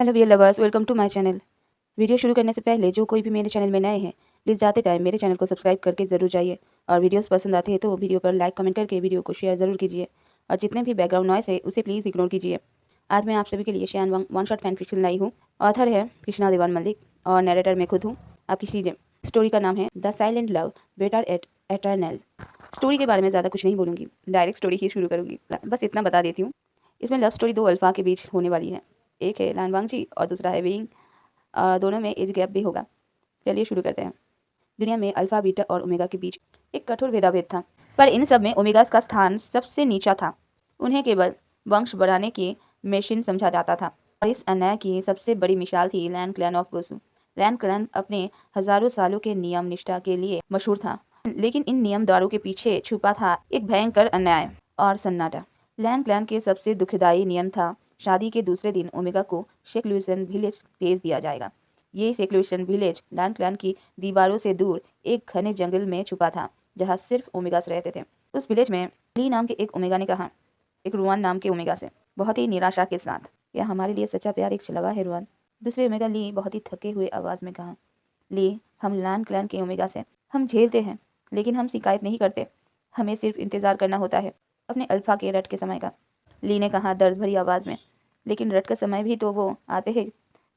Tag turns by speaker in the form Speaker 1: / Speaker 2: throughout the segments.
Speaker 1: Hello dear lovers, welcome to my channel. Video शुरू करने से पहले जो कोई भी मेरे चैनल में नए हैं, प्लीज़ जाते टाइम मेरे चैनल को सब्सक्राइब करके ज़रूर जाइए और वीडियोस पसंद आते हैं तो वीडियो पर लाइक कमेंट करके वीडियो को शेयर ज़रूर कीजिए और जितने भी बैकग्राउंड नॉइस है उसे प्लीज़ इग्नोर कीजिए। आज मैं आप सभी के लिए Shayan one shot fan fiction लाई हूँ। ऑथर है कृष्णा देवान मलिक और नरेटर मैं खुद हूँ, आपकी सीजे। स्टोरी का नाम है the silent love better at eternal. Story के बारे में ज़्यादा कुछ नहीं बोलूँगी, डायरेक्ट स्टोरी ही शुरू करूँगी। बस इतना बता देती हूँ, इसमें लव स्टोरी दो अल्फा के बीच होने वाली है। एक है लान वांगजी और दूसरा है विंग। दोनों में एज गैप भी होगा। चलिए शुरू करते हैं। दुनिया में अल्फा बीटा और ओमेगा के बीच एक कठोर भेदाभेद था, पर इन सब में ओमेगा का स्थान सबसे नीचा था। उन्हें केवल वंश बढ़ाने की मशीन समझा जाता था और इस अन्याय की सबसे बड़ी मिसाल थी लैन क्लैन ऑफ वसु। लैन क्लैन अपने हजारों सालों के नियम निष्ठा के लिए मशहूर था, लेकिन इन नियमदारों के पीछे छुपा था एक भयंकर अन्याय और सन्नाटा। लैन क्लैन के सबसे दुखदाई नियम था शादी के दूसरे दिन ओमेगा को शेक्लूसन विलेज भेज दिया जाएगा। ये शेक्लूसन विलेज लैन क्लैन की दीवारों से दूर एक घने जंगल में छुपा था, जहाँ सिर्फ ओमेगास रहते थे। उस विलेज में ली नाम के एक ओमेगा ने कहा एक रुआन नाम के ओमेगा से, बहुत ही निराशा के साथ, क्या हमारे लिए सच्चा प्यार एक छलवा है रुआन? दूसरे ओमेगा ली बहुत ही थके हुए आवाज में कहा, ली हम लैन क्लैन के ओमेगा से, हम झेलते हैं लेकिन हम शिकायत नहीं करते, हमें सिर्फ इंतजार करना होता है अपने अल्फा के रट के समय का। ली ने कहा दर्द भरी आवाज में, लेकिन रट का समय भी तो वो आते हैं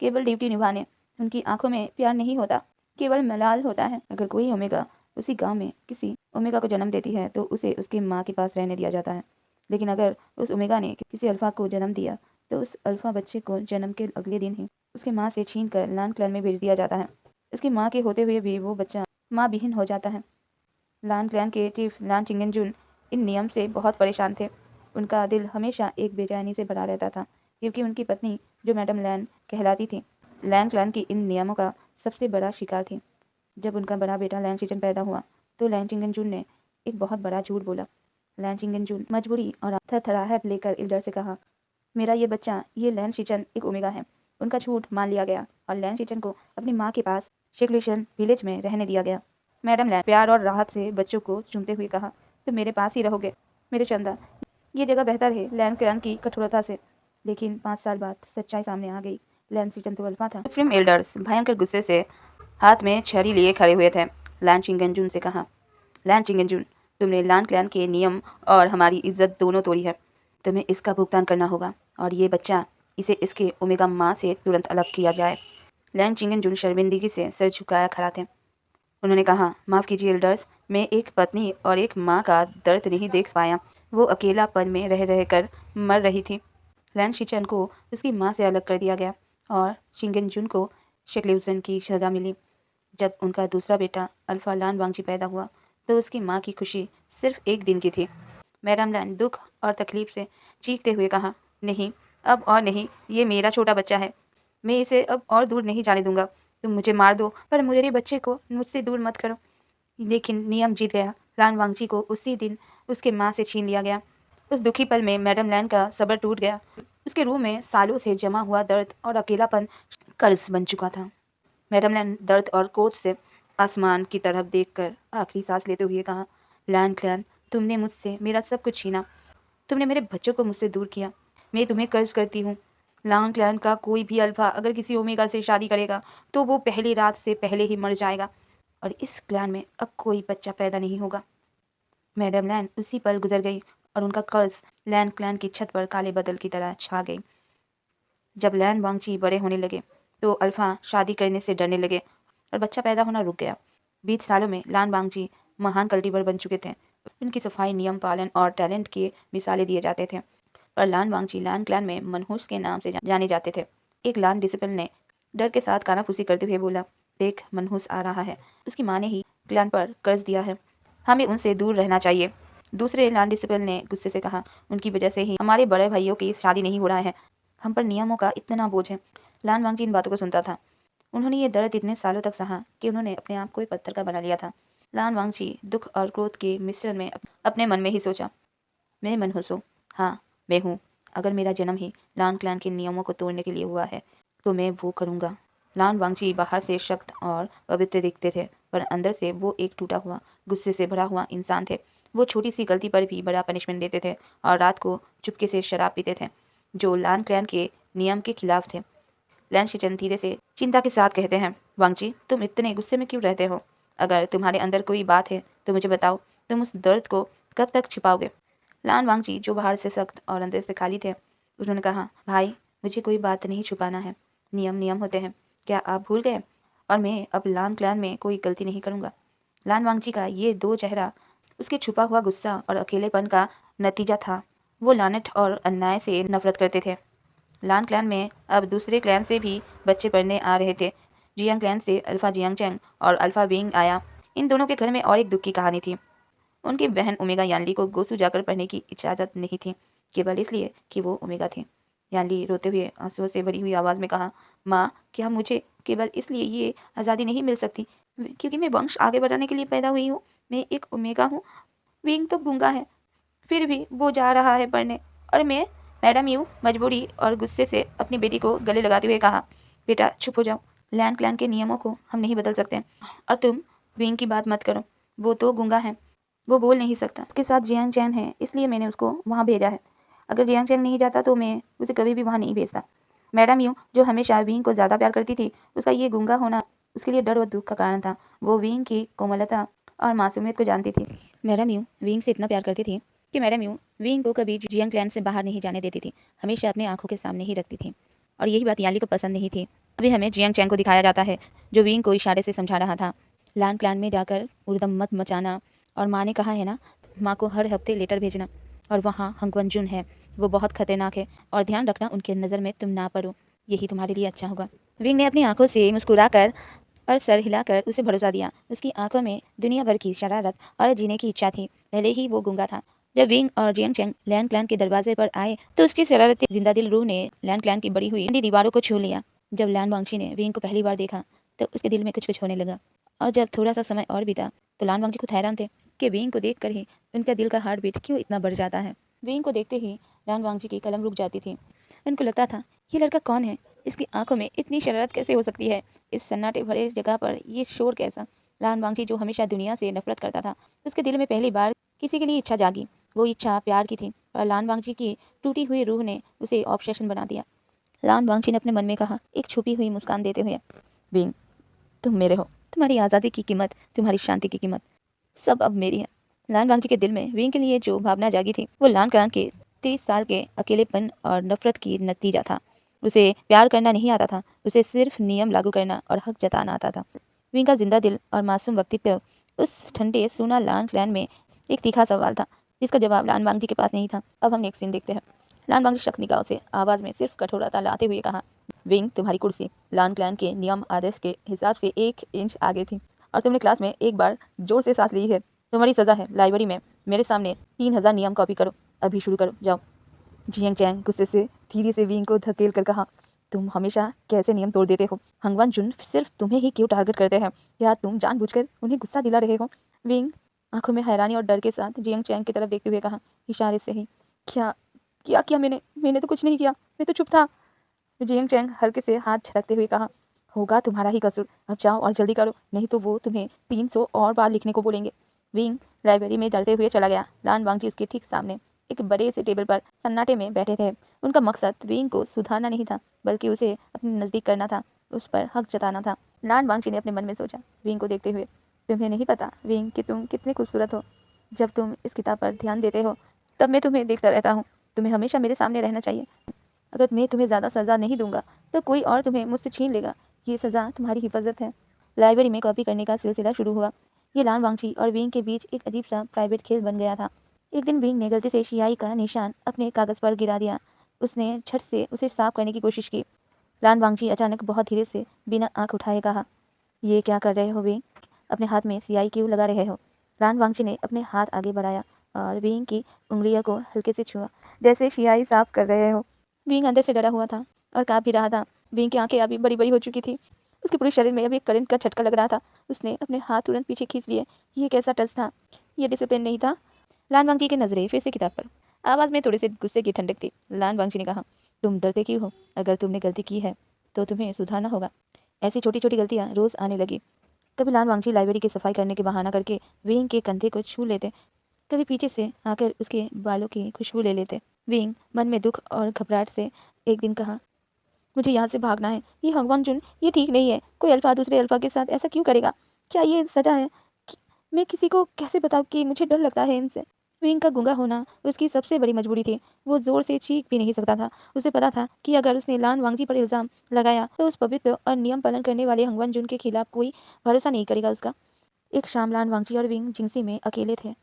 Speaker 1: केवल ड्यूटी निभाने। उनकी आंखों में प्यार नहीं होता, केवल मलाल होता है। अगर कोई ओमेगा उसी गांव में किसी ओमेगा को जन्म देती है तो उसे उसकी माँ के पास रहने दिया जाता है, लेकिन अगर उस ओमेगा ने किसी अल्फा को जन्म दिया तो उस अल्फा बच्चे को जन्म के अगले दिन ही उसके माँ से छीन कर लान क्लैन में भेज दिया जाता है। इसकी माँ के होते हुए भी वो बच्चा माँ विहीन हो जाता है। लान क्लैन के चीफ लान चिंगनजुन इन नियम से बहुत परेशान थे। उनका दिल हमेशा एक बेचैनी से भरा रहता था, क्योंकि उनकी पत्नी जो मैडम लैन कहलाती थी, लैन क्लैन की इन नियमों का सबसे बड़ा शिकार थी। जब उनका बड़ा बेटा लैन शिचन पैदा हुआ तो लैन चिंगनजुन ने एक बहुत बड़ा झूठ बोला। लैन चिंगनजुन मजबूरी और थरथराहट लेकर इल्डर से कहा, मेरा ये बच्चा ये लैन शिचन एक ओमेगा है। उनका झूठ मान लिया गया और लैन शिचन को अपनी माँ के पास शेक्लूशन विलेज में रहने दिया गया। मैडम लैन प्यार और राहत से बच्चों को चूमते हुए कहा, तुम मेरे पास ही रहोगे मेरे चंदा, ये जगह बेहतर है लैन क्लैन की कठोरता से। लेकिन 5 साल बाद सच्चाई सामने आ गई। लैन सीजन तो अल्फा था। फिल्म एल्डर्स भयंकर गुस्से से हाथ में छड़ी लिए खड़े हुए थे। लैन चिंगनजुन से कहा, लैन चिंगनजुन, तुमने लैन क्लैन के नियम और हमारी इज्जत दोनों तोड़ी है। तुम्हें इसका भुगतान करना होगा और ये बच्चा इसे इसके ओमेगा माँ से तुरंत अलग किया जाए। लैन चिंगनजुन शर्मिंदगी से सिर झुकाया खड़ा थे। उन्होंने कहा, माफ़ कीजिए एल्डर्स, मैं एक पत्नी और एक माँ का दर्द नहीं देख पाया। वो अकेलापन में रह रहकर मर रही थी। लैन शिचन को उसकी माँ से अलग कर दिया गया और चिंगनजुन को शेक्लूसन की सजा मिली। जब उनका दूसरा बेटा अल्फा लान वांगजी पैदा हुआ तो उसकी माँ की खुशी सिर्फ एक दिन की थी। मैडम लैन दुख और तकलीफ से चीखते हुए कहा, नहीं, अब और नहीं, ये मेरा छोटा बच्चा है, मैं इसे अब और दूर नहीं जाने दूंगा। तुम मुझे मार दो पर मेरे बच्चे को मुझसे दूर मत करो। लेकिन नियम जीत गया। लान वांगजी को उसी दिन उसके माँ से छीन लिया गया। उस दुखी पल में मैडम लैन का सब्र टूट गया। उसके रूह में सालों से जमा हुआ दर्द और अकेलापन कर्ज बन चुका था। मैडम लैन दर्द और क्रोध से आसमान की तरफ देखकर आखिरी सांस लेते हुए कहा, लैन क्लैन, तुमने मुझसे मेरा सब कुछ छीना, तुमने मेरे बच्चों को मुझसे दूर किया, मैं तुम्हें कर्ज करती हूँ। लान क्लैन का कोई भी अल्फा अगर किसी ओमेगा से शादी करेगा तो वो पहली रात से पहले ही मर जाएगा और इस क्लैन में अब कोई बच्चा पैदा नहीं होगा। मैडम लैन उसी पल गुजर गई और उनका कर्ज लैन क्लैन की छत पर काले बादल की तरह छा गई। जब लैन वांगची बड़े होने लगे तो अल्फा शादी करने से डरने लगे और बच्चा पैदा होना रुक गया। 20 सालों में लान वांगची महान कल्टीवर बन चुके थे। उनकी सफाई, नियम पालन और टैलेंट के मिसालें दिए जाते थे। पर लान वांगची लान क्लैन में मनहूस के नाम से जाने जाते थे। एक लान डिसिपल ने डर के साथ कानाफूसी करते हुए बोला, देख, मनहूस आ रहा है, उसकी माँ ने ही क्लैन पर कर्ज दिया है, हमें उनसे दूर रहना चाहिए। दूसरे लान डिसिपल ने गुस्से से कहा, उनकी वजह से ही हमारे बड़े भाइयों की शादी नहीं हो रहा है, हम पर नियमों का इतना बोझ है। लान वांगजी इन बातों को सुनता था। उन्होंने ये दर्द इतने सालों तक सहा कि उन्होंने अपने आप को एक पत्थर का बना लिया था। लान वांगजी दुख और क्रोध के मिश्रण में अपने मन में ही सोचा, मैं मनहूस हूँ, हाँ मैं हूँ। अगर मेरा जन्म ही लान क्लैन के नियमों को तोड़ने के लिए हुआ है तो मैं वो करूँगा। लान वांगची बाहर से सख्त और पवित्र दिखते थे, पर अंदर से वो एक टूटा हुआ, गुस्से से भरा हुआ इंसान थे। वो छोटी सी गलती पर भी बड़ा पनिशमेंट देते थे और रात को चुपके से शराब पीते थे, जो लान क्लैन के नियम के खिलाफ थे। लैन धीरे से चिंता के साथ कहते हैं, वांगची तुम इतने गुस्से में क्यों रहते हो? अगर तुम्हारे अंदर कोई बात है तो मुझे बताओ, तुम उस दर्द को कब तक छिपाओगे? लान वांगची जो बाहर से सख्त और अंदर से खाली थे, उन्होंने कहा, भाई मुझे कोई बात नहीं छुपाना है, नियम नियम होते हैं, क्या आप भूल गए? और मैं अब लान क्लैन में कोई गलती नहीं करूंगा। लान वांगची का ये दो चेहरा उसके छुपा हुआ गुस्सा और अकेलेपन का नतीजा था। वो लानत और अन्याय से नफरत करते थे। लान क्लैन में अब दूसरे क्लैन से भी बच्चे पढ़ने आ रहे थे। जियांग क्लैन से अल्फा जियांग चैंग और अल्फा विंग आया। इन दोनों के घर में और एक दुख की कहानी थी। उनकी बहन ओमेगा यानली को गोसू जाकर पढ़ने की इजाज़त नहीं थी, केवल इसलिए कि वो ओमेगा थी। यानली रोते हुए आंसुओं से भरी हुई आवाज़ में कहा, माँ क्या मुझे केवल इसलिए ये आज़ादी नहीं मिल सकती क्योंकि मैं वंश आगे बढ़ाने के लिए पैदा हुई हूँ? मैं एक ओमेगा हूँ। विंग तो गूंगा है, फिर भी वो जा रहा है पढ़ने, और मैं? मैडम यू मजबूरी और गुस्से से अपनी बेटी को गले लगाते हुए कहा, बेटा चुप हो जाओ, लैंड क्लैन के नियमों को हम नहीं बदल सकते, और तुम विंग की बात मत करो, वो तो गूंगा है, वो बोल नहीं सकता। उसके साथ जियांग चैन है, इसलिए मैंने उसको वहाँ भेजा है। अगर जियांग चैन नहीं जाता तो मैं उसे कभी भी वहाँ नहीं भेजता। मैडम यू जो हमेशा विंग को ज़्यादा प्यार करती थी, उसका ये गूंगा होना उसके लिए डर और दुख का कारण था। वो विंग की कोमलता और मासूमियत को जानती थी। मैडम यू विंग से इतना प्यार करती थी कि मैडम यू विंग को कभी जियांग क्लैन से बाहर नहीं जाने देती थी, हमेशा अपने आंखों के सामने ही रखती थी। और यही बात याली को पसंद नहीं थी। अभी हमें जियांग चैंग को दिखाया जाता है, जो विंग को इशारे से समझा रहा था, लान क्लैन में जाकर उर्दम मत मचाना, और माँ ने कहा है ना, माँ को हर हफ्ते लेटर भेजना, और वहाँ हंगवन जुन है, वो बहुत खतरनाक है, और ध्यान रखना उनके नज़र में तुम ना पड़ो, यही तुम्हारे लिए अच्छा होगा। विंग ने अपनी आंखों से मुस्कुराकर और सर हिलाकर उसे भरोसा दिया। उसकी आंखों में दुनिया भर की शरारत और जीने की इच्छा थी। पहले ही वो गूंगा था। जब विंग और जियांग चैंग लैंड क्लैन के दरवाजे पर आए तो उसकी शरारती जिंदा दिल रूह ने लैंड क्लैन की बड़ी हुई दीवारों को छू लिया। जब लैंड वांगची ने विंग को पहली बार देखा तो उसके दिल में कुछ कुछ होने लगा, और जब थोड़ा सा समय और बीता तो लैंड वांगची खुद हैरान थे कि विंग को देखकर ही उनका दिल का हार्ट बीट क्यों इतना बढ़ जाता है। विंग को देखते ही लैंड वांगची की कलम रुक जाती थी। उनको लगता था, ये लड़का कौन है? इसकी आंखों में इतनी शरारत कैसे हो सकती है? इस सन्नाटे भरे जगह पर ये शोर कैसा? लान वांगची जो हमेशा दुनिया से नफरत करता था, उसके दिल में पहली बार किसी के लिए इच्छा जागी। वो इच्छा प्यार की थी, और लान वांगची की टूटी हुई रूह ने उसे ऑब्सेशन बना दिया। लान वांगची ने अपने मन में कहा, एक छुपी हुई मुस्कान देते हुए, विंग तुम मेरे हो, तुम्हारी आज़ादी की कीमत, तुम्हारी शांति की कीमत सब अब मेरी है। लान वांगची के दिल में विंग के लिए जो भावना जागी थी, वो लान क्रांत के 30 साल के अकेलेपन और नफरत की नतीजा था। उसे प्यार करना नहीं आता था, उसे सिर्फ नियम लागू करना और हक जताना आता था। विंग का जिंदा दिल और मासूम व्यक्तित्व उस ठंडे सूना लान क्लैन में एक तीखा सवाल था, जिसका जवाब लान वांगची के पास नहीं था। अब हम एक सीन देखते हैं। लान वांगची शक निगाहों से आवाज में सिर्फ कठोरता लाते हुए कहा, विंग तुम्हारी कुर्सी लान क्लैन के नियम आदेश के हिसाब से 1 इंच आगे थी, और तुमने क्लास में एक बार जोर से सांस ली है। तुम्हारी सजा है लाइब्रेरी में मेरे सामने 3000 नियम कॉपी करो, अभी शुरू करो, जाओ। जियांग चैंग गुस्से से धीरे से विंग को धकेल कर कहा, तुम हमेशा कैसे नियम तोड़ देते हो? हंगवान जुन सिर्फ तुम्हें ही क्यों टारगेट करते हैं? क्या तुम जानबूझकर उन्हें गुस्सा दिला रहे हो? विंग आंखों में हैरानी और डर के साथ जियांग चैंग की तरफ देखते हुए कहा, इशारे से ही, क्या क्या किया मैंने? मैंने तो कुछ नहीं किया, मैं तो चुप था। जियांग चैंग हल्के से हाथ झटकते हुए कहा, होगा तुम्हारा ही कसूर, अब जाओ और जल्दी करो, नहीं तो वो तुम्हें 300 और बार लिखने को बोलेंगे। विंग लाइब्रेरी में डरते हुए चला गया। लान वांगची उसके ठीक सामने एक बड़े से टेबल पर सन्नाटे में बैठे थे। उनका मकसद विंग को सुधारना नहीं था, बल्कि उसे अपने नजदीक करना था, उस पर हक जताना था। लान वांगची ने अपने मन में सोचा, विंग को देखते हुए, तुम्हें नहीं पता विंग कि तुम कितने खूबसूरत हो। जब तुम इस किताब पर ध्यान देते हो तब मैं तुम्हें देखता रहता हूँ। तुम्हें हमेशा मेरे सामने रहना चाहिए। अगर मैं तुम्हें ज़्यादा सज़ा नहीं दूंगा तो कोई और तुम्हें मुझसे छीन लेगा। ये सज़ा तुम्हारी हिफाजत है। लाइब्रेरी में कॉपी करने का सिलसिला शुरू हुआ। ये लान वांगची और विंग के बीच एक अजीब सा प्राइवेट खेल बन गया था। एक दिन विंग ने गलती से शियाई का निशान अपने कागज़ पर गिरा दिया। उसने झट से उसे साफ करने की कोशिश की। लान वांगची अचानक बहुत धीरे से बिना आंख उठाए कहा, ये क्या कर रहे हो विंग? अपने हाथ में सियाई क्यों लगा रहे हो? लान वांगची ने अपने हाथ आगे बढ़ाया और विंग की उंगलियों को हल्के से छुआ, जैसे सियाई साफ कर रहे हो। विंग अंदर से डरा हुआ था और काँप भी रहा था। विंग की आंखें अभी बड़ी बड़ी हो चुकी थी। उसके पूरे शरीर में अभी एक करंट का झटका लग रहा था। उसने अपने हाथ तुरंत पीछे खींच लिए। ये कैसा टच था? ये डिसिप्लिन नहीं था। लान वांगची की नजरें फिर से किताब पर। आवाज में थोड़े से गुस्से की ठंडक थी। लान वांगची ने कहा, तुम डरते क्यों हो? अगर तुमने गलती की है तो तुम्हें सुधारना होगा। ऐसी छोटी छोटी गलतियां रोज आने लगी। कभी लान वांगची लाइब्रेरी की सफाई करने के बहाना करके विंग के कंधे को छू लेते, कभी पीछे से आकर उसके बालों की खुशबू ले लेते। विंग मन में दुख और घबराहट से एक दिन कहा, मुझे यहाँ से भागना है। ये हंगवांग जुन, ये ठीक नहीं है। कोई अल्फा दूसरे अल्फा के साथ ऐसा क्यों करेगा? क्या ये सजा है? कि मैं किसी को कैसे बताऊँ कि मुझे डर लगता है इनसे? विंग का गूंगा होना उसकी सबसे बड़ी मजबूरी थी। वो जोर से चीख भी नहीं सकता था। उसे पता था कि अगर उसने लान वांगजी पर इल्जाम लगाया तो उस पवित्र और नियम पालन करने वाले हंगवांग जुन के खिलाफ कोई भरोसा नहीं करेगा उसका। एक शाम लान वांगजी और विंग जिंगसी में अकेले थे।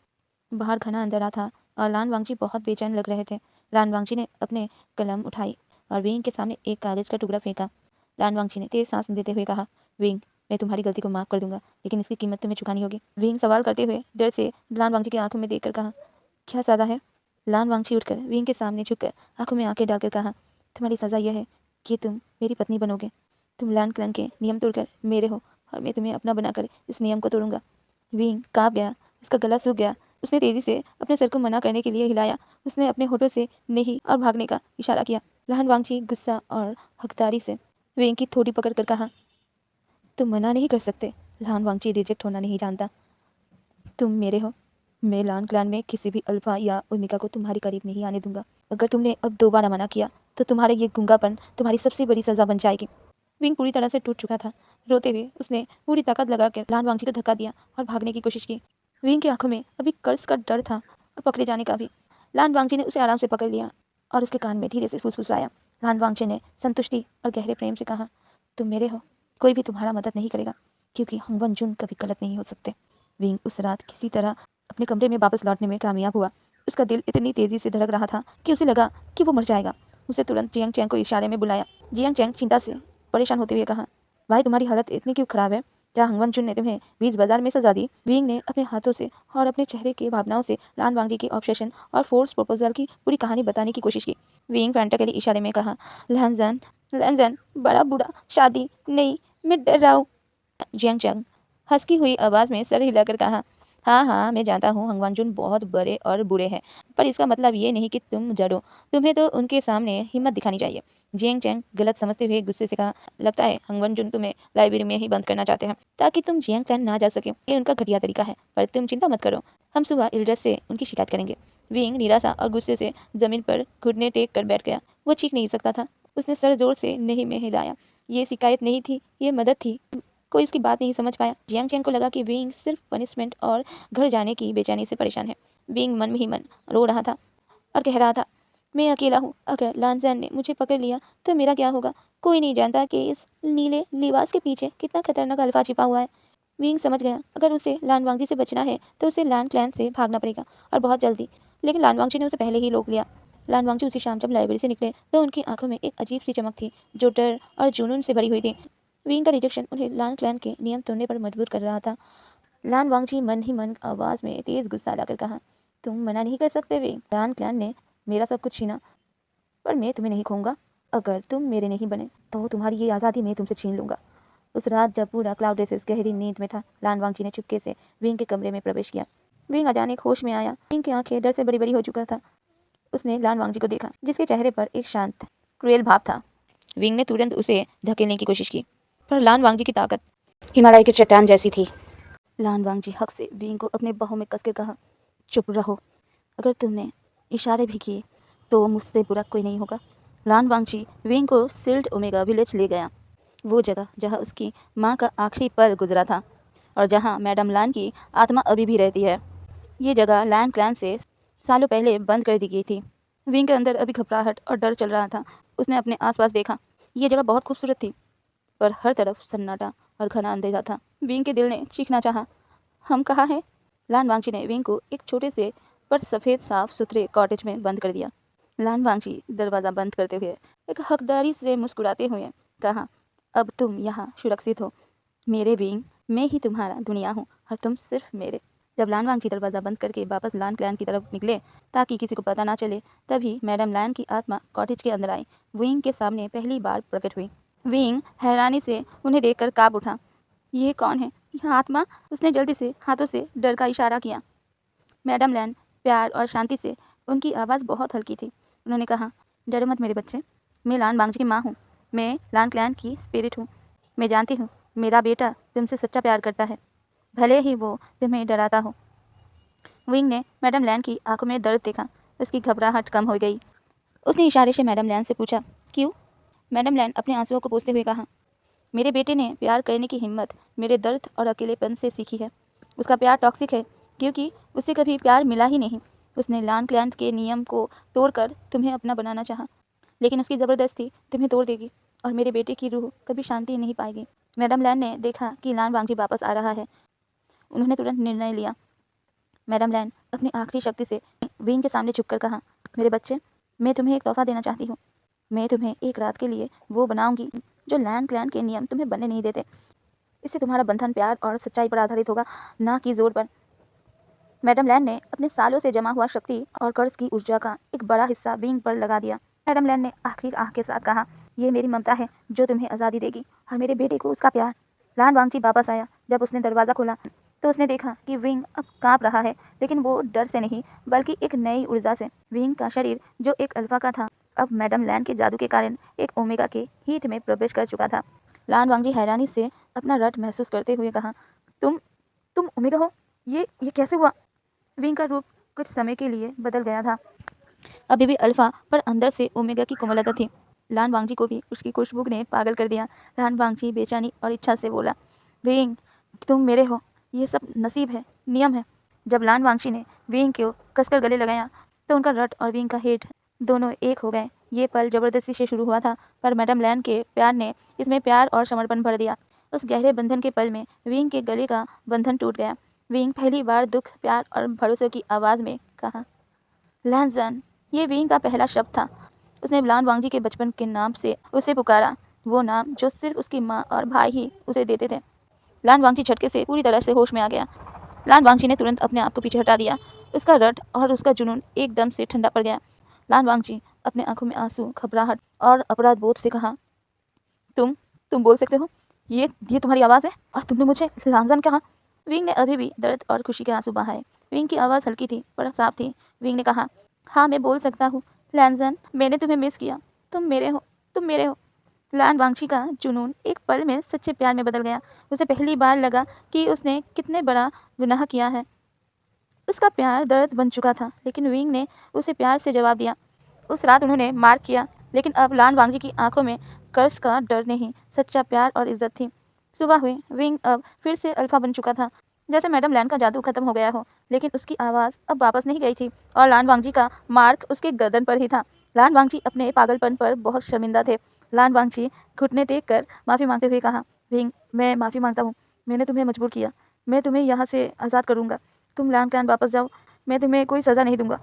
Speaker 1: बाहर घना अंधेरा था और लान वांगजी बहुत बेचैन लग रहे थे। लान वांगजी ने अपने कलम उठाई और विंग के सामने एक कागज का टुकड़ा फेंका। लान वांगजी ने तेज सांस लेते हुए कहा, विंग, मैं तुम्हारी गलती को माफ कर दूंगा, लेकिन इसकी कीमत तुम्हें चुकानी होगी। विंग सवाल करते हुए डर से लान वांगजी की आंखों में देखकर कहा, क्या सजा है? लान वांगजी उठकर विंग के सामने झुककर आंखों में आंखें डालकर कहा, तुम्हारी सजा यह है कि तुम मेरी पत्नी बनोगे। तुम लान क्लैन के नियम तोड़कर मेरे हो और मैं तुम्हें अपना बनाकर इस नियम को तोड़ूंगा। विंग कांप गया, उसका गला सूख गया। उसने तेजी से अपने सर को मना करने के लिए हिलाया। उसने अपने होठों से नहीं और भागने का इशारा किया। लहान वांगची गुस्सा और हकदारी से वेंग की थोड़ी पकड़ कर कहा, तुम मना नहीं कर सकते। लहान वांगची रिजेक्ट होना नहीं जानता। तुम मेरे हो। मैं लान क्लैन में किसी भी अल्फा या ओमेगा को तुम्हारे करीब नहीं आने दूंगा। अगर तुमने अब दोबारा मना किया तो तुम्हारा ये गूंगापन तुम्हारी सबसे बड़ी सजा बन जाएगी। विंग पूरी तरह से टूट चुका था। रोते हुए उसने पूरी ताकत लगाकर लान वांगची को धक्का दिया और भागने की कोशिश की। विंग की आंखों में अभी कर्ज का डर था और पकड़े जाने का भी। लान वांगची ने उसे आराम से पकड़ लिया और उसके कान में धीरे से फुसफुसाया। लान वांगची ने संतुष्टि और गहरे प्रेम से कहा, तुम मेरे हो। कोई भी तुम्हारा मदद नहीं करेगा, क्योंकि हंगवन जुन कभी गलत नहीं हो सकते। विंग उस रात किसी तरह अपने कमरे में वापस लौटने में कामयाब हुआ। उसका दिल इतनी तेजी से धड़क रहा था कि उसे लगा कि वो मर जाएगा। उसे तुरंत जियांग चैंग को इशारे में बुलाया। जियांग चैंग चिंता से परेशान होते हुए कहा, भाई तुम्हारी हालत इतनी क्यों खराब है? क्या हंगवन जुन ने तुम्हें बीच बाजार में सजा दी? विंग ने अपने हाथों से और अपने चेहरे की भावनाओं से लान वांगी के ऑब्सेशन और फोर्स प्रपोजल की पूरी कहानी बताने की कोशिश की। विंग फ्रैंटिकली इशारे में कहा, लहनजन, लहनजन, बड़ा बूढ़ा, शादी नहीं, मैं डर रहा हूँ। जियांग चैंग हंसती हुई आवाज में सर हिलाकर कहा, हाँ हाँ, मैं जानता हूँ हंगवान जुन बहुत बड़े और बुरे हैं, पर इसका मतलब ये नहीं कि तुम डरो। तुम्हें तो उनके सामने हिम्मत दिखानी चाहिए। जियांग चैंग गलत समझते हुए गुस्से से कहा, लगता है हंगवान जुन तुम्हें लाइब्रेरी में ही बंद करना चाहते हैं ताकि तुम जियांग चैंग ना जा सके। ये उनका घटिया तरीका है, पर तुम चिंता मत करो, हम सुबह इल्डर्स से उनकी शिकायत करेंगे। विंग निराशा और गुस्से से जमीन पर घुटने टेक कर बैठ गया। वो चीख नहीं सकता था। उसने सर जोर से नहीं में हिलाया। ये शिकायत नहीं थी, ये मदद थी। कोई इसकी बात नहीं समझ पाया। जियांग चैंग को लगा कि विंग सिर्फ पनिशमेंट और घर जाने की बेचैनी से परेशान है। विंग मन ही मन रो रहा था और कह रहा था, मैं अकेला हूँ। अगर लानजैन ने मुझे पकड़ लिया तो मेरा क्या होगा? कोई नहीं जानता कि इस नीले लिबास के पीछे कितना खतरनाक अल्फा छिपा हुआ है। विंग समझ गया, अगर उसे लान वांगजी से बचना है तो उसे लान क्लैन से भागना पड़ेगा, और बहुत जल्दी। लेकिन लान वांगजी ने उसे पहले ही रोक लिया। लान वांगजी उसी शाम जब लाइब्रेरी से निकले तो उनकी आंखों में एक अजीब सी चमक थी जो डर और जुनून से भरी हुई थी। विंग का रिजेक्शन उन्हें लान क्लैन के नियम तोड़ने पर मजबूर कर रहा था। लान वांगजी मन ही मन आवाज में तेज गुस्सा लाकर कहा, तुम मना नहीं कर सकते विंग। लान क्लैन ने मेरा सब कुछ छीना, पर मैं तुम्हें नहीं खोऊंगा। अगर तुम मेरे नहीं बने तो तुम्हारी ये आज़ादी मैं तुमसे छीन लूंगा। उस रात जब पूरा क्लाउड रेसेस गहरी नींद में था, लान वांगची ने चुपके से विंग के कमरे में प्रवेश किया। विंग अचानक होश में आया। विंग की आंखें डर से बड़ी बड़ी हो चुका था। उसने लान वांगजी को देखा, जिसके चेहरे पर एक शांत क्रूएल भाव था। विंग ने तुरंत उसे धकेलने की कोशिश की, पर लान वांगजी की ताकत हिमालय की चट्टान जैसी थी। लान वांगजी हक से विंग को अपने बाहों में कसकर कहा, चुप रहो। अगर तुमने इशारे भी किए तो मुझसे बुरा कोई नहीं होगा। लान वांगची विंग को सिल्ड ओमेगा विलेज ले गया, वो जगह जहाँ उसकी माँ का आखिरी पल गुजरा था और जहाँ मैडम लान की आत्मा अभी भी रहती है। ये जगह लैन क्लैन से सालों पहले बंद कर दी गई थी। विंग के अंदर अभी घबराहट और डर चल रहा था। उसने अपने आसपास देखा। ये जगह बहुत खूबसूरत थी, पर हर तरफ सन्नाटा और घना अंधेरा था। विंग के दिल ने चीखना चाहा, हम कहाँ हैं? लान वांगची ने विंग को एक छोटे से पर सफ़ेद साफ सुथरे कॉटेज में बंद कर दिया। लान वांगची दरवाज़ा बंद करते हुए एक हकदारी से मुस्कुराते हुए कहा, अब तुम यहाँ सुरक्षित हो मेरे विंग। मैं ही तुम्हारा दुनिया हूँ और तुम सिर्फ मेरे। जब लान वांगची दरवाज़ा बंद करके वापस लान क्लैन की तरफ निकले ताकि किसी को पता ना चले, तभी मैडम लैन की आत्मा कॉटेज के अंदर आई। विंग के सामने पहली बार प्रकट हुई। विंग हैरानी से उन्हें देखकर काँप उठा। ये कौन है? यह आत्मा? उसने जल्दी से हाथों से डर का इशारा किया। मैडम लैन प्यार और शांति से, उनकी आवाज़ बहुत हल्की थी, उन्होंने कहा, डरो मत मेरे बच्चे। मैं लान वांगजी की माँ हूँ। मैं लान क्लैन की स्पिरिट हूँ। मैं जानती हूँ मेरा बेटा तुमसे सच्चा प्यार करता है, भले ही वो तुम्हें डराता हो। विंग ने मैडम लैन की आंखों में दर्द देखा। उसकी घबराहट कम हो गई। उसने इशारे से मैडम लैन से पूछा, क्यों? मैडम लैन अपने आंसुओं को पोंछते हुए कहा, मेरे बेटे ने प्यार करने की हिम्मत मेरे दर्द और अकेलेपन से सीखी है। उसका प्यार टॉक्सिक है क्योंकि उसे कभी प्यार मिला ही नहीं। उसने लान क्लैंथ के नियम को तोड़कर तुम्हें अपना बनाना चाहा, लेकिन उसकी ज़बरदस्ती तुम्हें तोड़ देगी और मेरे बेटे की रूह कभी शांति नहीं पाएगी। मैडम लैन ने देखा कि लान वांगजी वापस आ रहा है। उन्होंने तुरंत निर्णय लिया। मैडम लैन अपनी आखिरी शक्ति से विंग के सामने झुककर कहा, मेरे बच्चे, मैं तुम्हें एक तोहफा देना चाहती हूँ। मैं तुम्हें एक रात के लिए वो बनाऊंगी जो लैन क्लैन के नियम तुम्हें बनने नहीं देते। इससे तुम्हारा बंधन प्यार और सच्चाई पर आधारित होगा, ना कि जोर पर। मैडम लैन ने अपने सालों से जमा हुआ शक्ति और कर्ज की ऊर्जा का एक बड़ा हिस्सा विंग पर लगा दिया। मैडम लैन ने आखिर आह के साथ कहा, ये मेरी ममता है जो तुम्हें आज़ादी देगी और मेरे बेटे को उसका प्यार। लान वांगची वापस आया। जब उसने दरवाज़ा खोला तो उसने देखा कि विंग अब कांप रहा है, लेकिन वो डर से नहीं बल्कि एक नई ऊर्जा से। विंग का शरीर जो एक अल्फा का था अब मैडम लैन के जादू के कारण एक ओमेगा के हीट में प्रवेश कर चुका था। लान वांगजी हैरानी से अपना रट महसूस करते हुए कहा, तुम तुम ओमेगा हो? ये कैसे हुआ? विंग का रूप कुछ समय के लिए बदल गया था। अभी भी अल्फा पर अंदर से ओमेगा की कोमलता थी। लान वांगजी को भी उसकी खुशबू ने पागल कर दिया। लान वांगजी बेचैनी और इच्छा से बोला, विंग, तुम मेरे हो। ये सब नसीब है, नियम है। जब लान वांगजी ने विंग को कसकर गले लगाया तो उनका रट और विंग का हेट दोनों एक हो गए। ये पल जबरदस्ती से शुरू हुआ था, पर मैडम लैन के प्यार ने इसमें प्यार और समर्पण भर दिया। उस गहरे बंधन के पल में विंग के गले का बंधन टूट गया। विंग पहली बार दुख, प्यार और भरोसे की आवाज़ में कहा, लैंजन। ये विंग का पहला शब्द था। उसने लान वांगजी के बचपन के नाम से उसे पुकारा, वो नाम जो सिर्फ उसकी माँ और भाई ही उसे देते थे। लान वांगजी झटके से पूरी तरह से होश में आ गया। लान वांगजी ने तुरंत अपने आप को पीछे हटा दिया। उसका रट और उसका जुनून एकदम से ठंडा पड़ गया। लान वांगजी अपने आंखों में आंसू, घबराहट और अपराध बोध से कहा, तुम तुम बोल सकते हो? ये तुम्हारी आवाज़ है और तुमने मुझे लांजन कहा? विंग ने अभी भी दर्द और खुशी के आंसू बहाए। विंग की आवाज़ हल्की थी पर साफ थी। विंग ने कहा, हाँ, मैं बोल सकता हूँ लैंजन, मैंने तुम्हें मिस किया। तुम मेरे हो, तुम मेरे हो। लान वांगची का जुनून एक पल में सच्चे प्यार में बदल गया। उसे पहली बार लगा कि उसने कितने बड़ा गुनाह किया है। उसका प्यार दर्द बन चुका था, लेकिन विंग ने उसे प्यार से जवाब दिया। उस रात उन्होंने मार किया, लेकिन अब लान वांगजी की आंखों में कर्ज का डर नहीं, सच्चा प्यार और इज्जत थी। सुबह हुई, विंग अब फिर से अल्फा बन चुका था, जैसे मैडम लैन का जादू खत्म हो गया हो, लेकिन उसकी आवाज़ अब वापस नहीं गई थी और लान वांगजी का मार्क उसके गर्दन पर ही था। लान वांगजी अपने पागलपन पर बहुत शर्मिंदा थे। लान वांगजी घुटने टेक कर माफ़ी मांगते हुए कहा, विंग, मैं माफ़ी मांगता हूँ। मैंने तुम्हें मजबूर किया। मैं तुम्हें यहाँ से आज़ाद करूँगा। तुम लान क्लैन वापस जाओ। मैं तुम्हें कोई सज़ा नहीं दूंगा।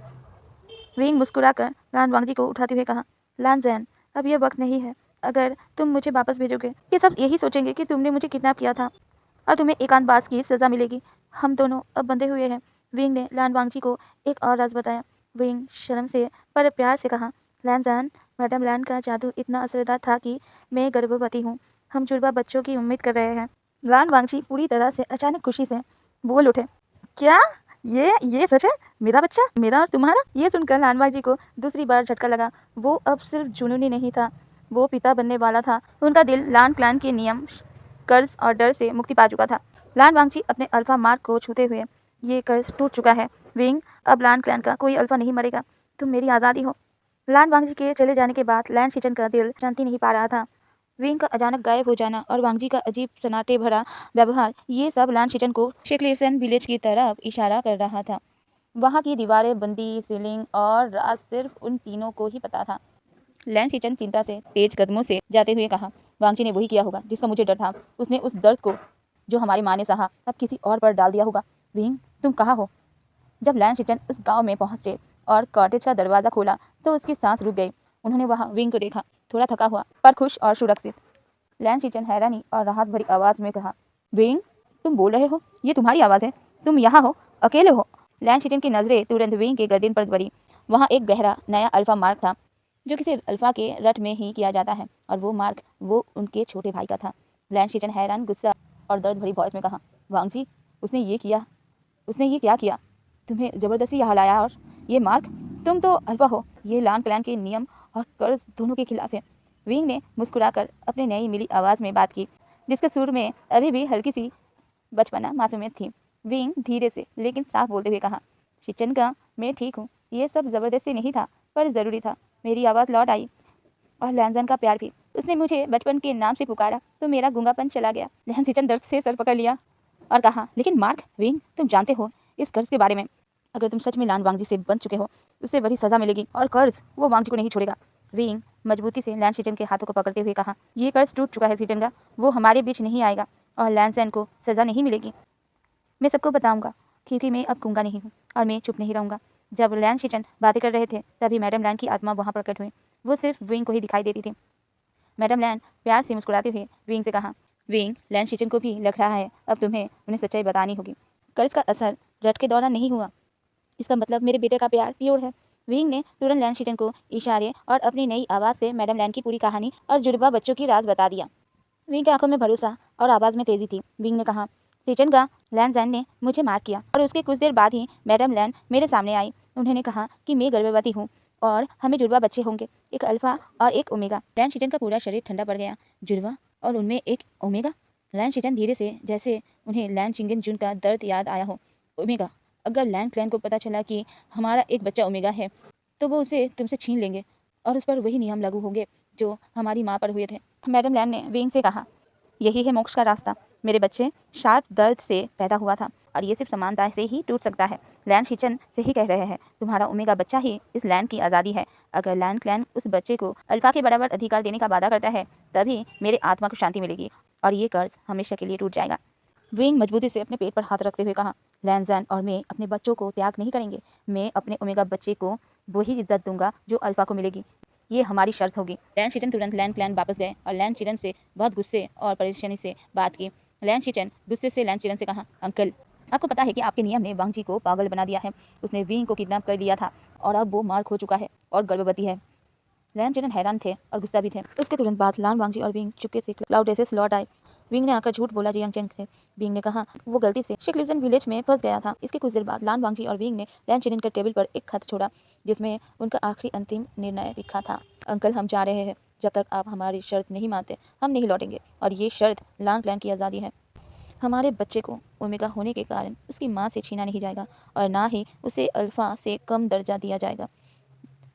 Speaker 1: विंग मुस्कुराकर लान वांगजी को उठाते हुए कहा, लान जैन, अब यह वक्त नहीं है। अगर तुम मुझे वापस भेजोगे, ये सब यही सोचेंगे कि तुमने मुझे किडनैप किया था और तुम्हें एकांतवास की सज़ा मिलेगी। हम दोनों अब बंधे हुए हैं। विंग ने लान वांगजी को एक और राज बताया। विंग शर्म से पर प्यार से कहा, लैन जैन, मैडम लैन का जादू इतना असरदार था कि मैं गर्भवती हूँ। हम जुड़वा बच्चों की उम्मीद कर रहे हैं। लान वांगजी पूरी तरह से अचानक खुशी से बोल उठे, क्या ये सच है? मेरा बच्चा, मेरा और तुम्हारा? ये सुनकर लानवा जी को दूसरी बार झटका लगा। वो अब सिर्फ जुनूनी नहीं था, वो पिता बनने वाला था। उनका दिल लान क्लैन के नियम, कर्ज और डर से मुक्ति पा चुका था। लान वांगची अपने अल्फा मार्क को छूते हुए, ये कर्ज टूट चुका है। विंग, अब लान क्लैन का कोई अल्फा नहीं मरेगा। तुम मेरी आज़ादी हो। लान वांगजी के चले जाने के बाद लैन शिचन का दिल शांति नहीं पा रहा था। विंग का अचानक गायब हो जाना और वांगजी का अजीब सन्नाटे भरा व्यवहार, ये सब लान शिचन को शेक्लेसन विलेज की तरफ इशारा कर रहा था। वहाँ की दीवारें, बंदी सीलिंग और राज सिर्फ उन तीनों को ही पता था। लैन शिचन चिंता से तेज कदमों से जाते हुए कहा, वांगजी ने वही किया होगा जिसका मुझे डर था। उसने उस दर्द को जो हमारी माँ ने सहा अब किसी और पर डाल दिया होगा। विंग, तुम कहाँ हो? जब लैन शिचन उस गांव में पहुंचे और कॉटेज का दरवाजा खोला तो उसकी सांस रुक गई। उन्होंने वहां विंग को देखा, थोड़ा थका हुआ पर खुश और सुरक्षित। लैन शिचन हैरानी और राहत भरी आवाज में कहा, विंग, तुम बोल रहे हो? ये तुम्हारी आवाज़ है? तुम यहाँ हो? अकेले हो? लैन शिचन की नजरें तुरंत विंग के गर्दन पर पड़ी। वहाँ एक गहरा नया अल्फा मार्क था जो किसी अल्फा के रट में ही किया जाता है, और वो मार्क वो उनके छोटे भाई का था। लैन शिचन हैरान, गुस्सा और दर्द भरी वॉइस में कहा, वांगजी, उसने ये क्या किया? तुम्हें जबरदस्ती यहाँ लाया, और ये मार्क? तुम तो अल्फा हो। ये लान क्लैन के नियम और कर्ज दोनों के खिलाफ है। विंग ने मुस्कुराकर अपने नई मिली आवाज़ में बात की, जिसके सुर में अभी भी हल्की सी बचपना मासूमियत थी। विंग धीरे से लेकिन साफ बोलते हुए कहा, शिचन का, मैं ठीक हूँ। ये सब जबरदस्ती नहीं था, पर ज़रूरी था। मेरी आवाज़ लौट आई और लैंजन का प्यार भी। उसने मुझे बचपन के नाम से पुकारा तो मेरा गूंगापन चला गया। लैन सीटन दर्द से सर पकड़ लिया और कहा, लेकिन मार्क विंग, तुम जानते हो इस कर्ज के बारे में। अगर तुम सच में लान वांगजी से बन चुके हो, उससे बड़ी सजा मिलेगी और कर्ज वो वांगजी को नहीं छोड़ेगा। विंग मजबूती से लैन सीटन के हाथों को पकड़ते हुए कहा, ये कर्ज टूट चुका है सीटन का, वो हमारे बीच नहीं आएगा और लैन को सजा नहीं मिलेगी। मैं सबको बताऊंगा, क्योंकि मैं अब गूंगा नहीं हूँ और मैं चुप नहीं रहूंगा। जब लैन सीटन बातें कर रहे थे तभी मैडम लैन की आत्मा वहां प्रकट हुई। वो सिर्फ विंग को ही दिखाई देती थी। मैडम लैन प्यार से मुस्कुराते हुए विंग से कहा, विंग, लैन सीटन को भी लग रहा है अब तुम्हें उन्हें सच्चाई बतानी होगी। कर्ज का असर रट के दौरान नहीं हुआ, इसका मतलब मेरे बेटे का प्यार प्योर है। विंग ने तुरंत लैन सीटन को इशारे और अपनी नई आवाज से मैडम लैन की पूरी कहानी और जुड़वा बच्चों की राज बता दिया। विंग की आंखों में भरोसा और आवाज में तेजी थी। विंग ने कहा, सीटन का लैन जैन ने मुझे मार किया और उसके कुछ देर बाद ही मैडम लैन मेरे सामने आई। उन्होंने कहा कि मैं गर्भवती हूँ और हमें जुड़वा बच्चे होंगे, एक अल्फा और एक ओमेगा। लैन सीटन का पूरा शरीर ठंडा पड़ गया। जुड़वा और उनमें एक ओमेगा। लैन सीटन धीरे से, जैसे उन्हें लैन चिंगन जून का दर्द याद आया हो। ओमेगा, अगर लैन क्लैन को पता चला कि हमारा एक बच्चा ओमेगा है तो वो उसे तुमसे छीन लेंगे और उस पर वही नियम लागू होंगे जो हमारी माँ पर हुए थे। मैडम लैन ने विंग से कहा, यही है मोक्ष का रास्ता। मेरे बच्चे शार्प दर्द से पैदा हुआ था और ये सिर्फ समानता से ही टूट सकता है। लैन शिचन से ही कह रहे हैं, तुम्हारा ओमेगा बच्चा ही इस लैंड की आज़ादी है। अगर लैंड क्लैन उस बच्चे को अल्फा के बराबर अधिकार देने का वादा करता है तभी मेरे आत्मा को शांति मिलेगी और ये कर्ज हमेशा के लिए टूट जाएगा। विंग मजबूती से अपने पेट पर हाथ रखते हुए कहा, लैंजैन और मैं अपने बच्चों को त्याग नहीं करेंगे। मैं अपने ओमेगा बच्चे को वही इज्जत दूंगा जो अल्फा को मिलेगी। ये हमारी शर्त होगी। लैन शिचन तुरंत लैंड क्लैन वापस गए और लैन चिरन से बहुत गुस्से और परेशानी से बात की। लैन शिचन गुस्से से लैन चिरन से कहा, अंकल, आपको पता है कि आपके नियम ने वांगजी को पागल बना दिया है। उसने विंग को किडनैप कर लिया था और अब वो मार खो चुका है और गर्भवती है। लैन चिरन हैरान थे और गुस्सा भी थे। उसके तुरंत बाद लान वांगजी और विंग चुपके से क्लाउड एसेस लौट आए। विंग ने आकर झूठ बोला जियांग चेंग से। विंग ने कहा वो गलती से शिकलिजन विलेज में फंस गया था। इसके कुछ देर बाद लान वांगजी और विंग ने लैन चिरन के टेबल पर एक खत छोड़ा जिसमें उनका आखिरी अंतिम निर्णय लिखा था। अंकल, हम जा रहे हैं। जब तक आप हमारी शर्त नहीं मानते हम नहीं लौटेंगे और ये शर्त लान क्लैन की आज़ादी है। हमारे बच्चे को ओमेगा होने के कारण उसकी माँ से छीना नहीं जाएगा और ना ही उसे अल्फा से कम दर्जा दिया जाएगा।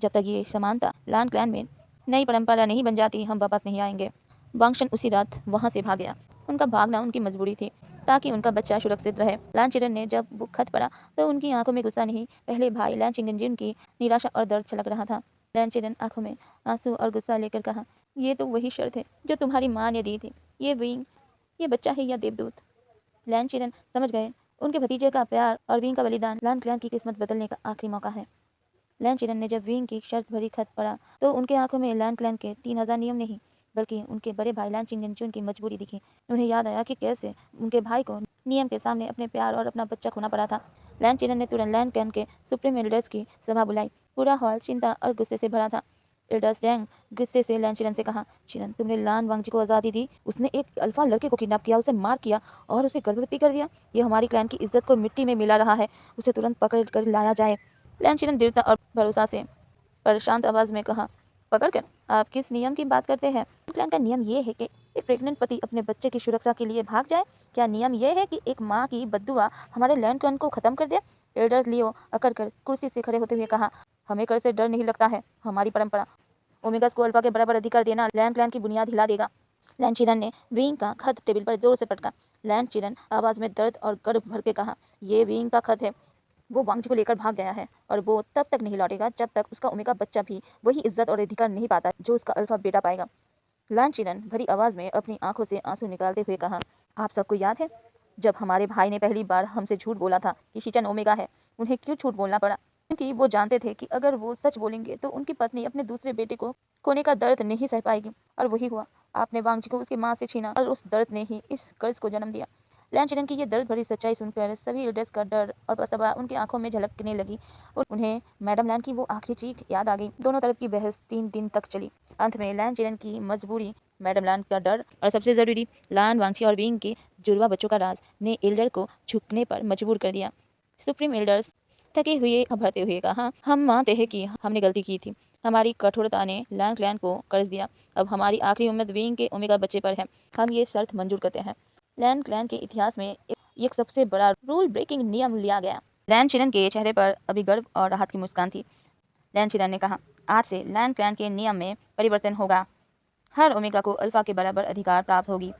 Speaker 1: जब तक ये समानता लान क्लैन में नई परंपरा नहीं बन जाती हम वापस नहीं आएंगे। वांगशन उसी रात वहां से भाग गया। उनका भागना उनकी मजबूरी थी ताकि उनका बच्चा सुरक्षित रहे। लान चिरन ने जब वो खत पढ़ा तो उनकी आंखों में गुस्सा नहीं, पहले भाई लैन चिंगनजिन की निराशा और दर्द छलक रहा था। लैन चिरन आंखों में आंसू और गुस्सा लेकर कहा, ये तो वही शर्त है जो तुम्हारी माँ ने दी थी। ये विंग, ये बच्चा है या देवदूत? लैन चिरन समझ गए उनके भतीजे का प्यार और विंग का बलिदान लान क्लैन की किस्मत बदलने का आखिरी मौका है। लैन चिरन ने जब विंग की शर्त भरी खत पढ़ा तो उनके आंखों में लैन क्लैन के 3000 नियम नहीं बल्कि उनके बड़े भाई लैन चिंगनचुन की मजबूरी दिखी। उन्हें याद आया कि कैसे उनके भाई को नियम के सामने अपने प्यार और अपना बच्चा खोना पड़ा था। लैन चिरन ने तुरंत लैन क्लैन के सुप्रीम एल्डर्स की सभा बुलाई। पूरा हॉल चिंता और गुस्से से भरा था। एल्डर्स डैंग गुस्से से लैन चिरन से कहा, चिरन, तुमने लान वांगजी को आज़ादी दी, उसने एक अल्फा लड़के को किडनैप किया, उसे मार किया और उसे गर्भवती कर दिया। ये हमारी क्लैन की इज्जत को मिट्टी में मिला रहा है। उसे तुरंत पकड़ कर लाया जाए। लैन चिरन दृढ़ता और भरोसा से पर शांत आवाज में कहा, पकड़कर? आप किस नियम की बात करते हैं? क्लैन का नियम ये है कि एक प्रेग्नेंट पति अपने बच्चे की सुरक्षा के लिए भाग जाए। क्या नियम ये है कि एक माँ की बद्दुआ हमारे लैंड क्लैन को खत्म कर दे? एल्डर लियो अकड़ कर कुर्सी से खड़े होते हुए कहा, हमें कर से डर नहीं लगता है। हमारी परंपरा ओमेगास को अल्फा के बराबर अधिकार देना लैंड क्लैन की बुनियाद हिला देगा। लैंड चिरन ने विंग का खत टेबल पर जोर से पटका। लैंड चिरन आवाज में दर्द और गर्व भर के कहा, ये विंग का खत है। वो वांगजी को लेकर भाग गया है और वो तब तक नहीं लौटेगा जब तक उसका ओमेगा बच्चा भी वही इज्जत और अधिकार नहीं पाता जो उसका अल्फा बेटा पाएगा। लान चिरन भरी आवाज में अपनी आंखों से आंसू निकालते हुए कहा, आप सबको याद है जब हमारे भाई ने पहली बार हमसे झूठ बोला था कि शिचन ओमेगा है? उन्हें क्यों झूठ बोलना पड़ा? क्योंकि वो जानते थे कि अगर वो सच बोलेंगे तो उनकी पत्नी अपने दूसरे बेटे को खोने का दर्द नहीं सह पाएगी। और वही हुआ। आपने वांगजी को उसकी माँ से छीना और उस दर्द ने ही इस कर्ज को जन्म दिया। लैन चिरन की ये दर्द भरी सच्चाई सुनकर सभी एल्डर्स का डर और पछतावा उनकी आंखों में झलकने लगी और उन्हें मैडम लैन की वो आखिरी चीख याद आ गई। दोनों तरफ की बहस 3 दिन तक चली। अंत में लैन चिरन की मजबूरी, मैडम लैन का डर और सबसे जरूरी लान वांगची और विंग के जुड़वा बच्चों का राज ने एल्डर को झुकने पर मजबूर कर दिया। सुप्रीम एल्डर्स थके हुए भरते हुए कहा, हम मानते हैं कि हमने गलती की थी। हमारी कठोरता ने लैन क्लैन को कर्ज दिया। अब हमारी आखिरी उम्मीद विंग के ओमेगा बच्चे पर है। हम ये शर्त मंजूर करते हैं। लैन क्लैन के इतिहास में एक सबसे बड़ा रूल ब्रेकिंग नियम लिया गया। लैन चिरन के चेहरे पर अभी गर्व और राहत की मुस्कान थी। लैन चिरन ने कहा, आज से लैन क्लैन के नियम में परिवर्तन होगा। हर ओमेगा को अल्फा के बराबर अधिकार प्राप्त होगी।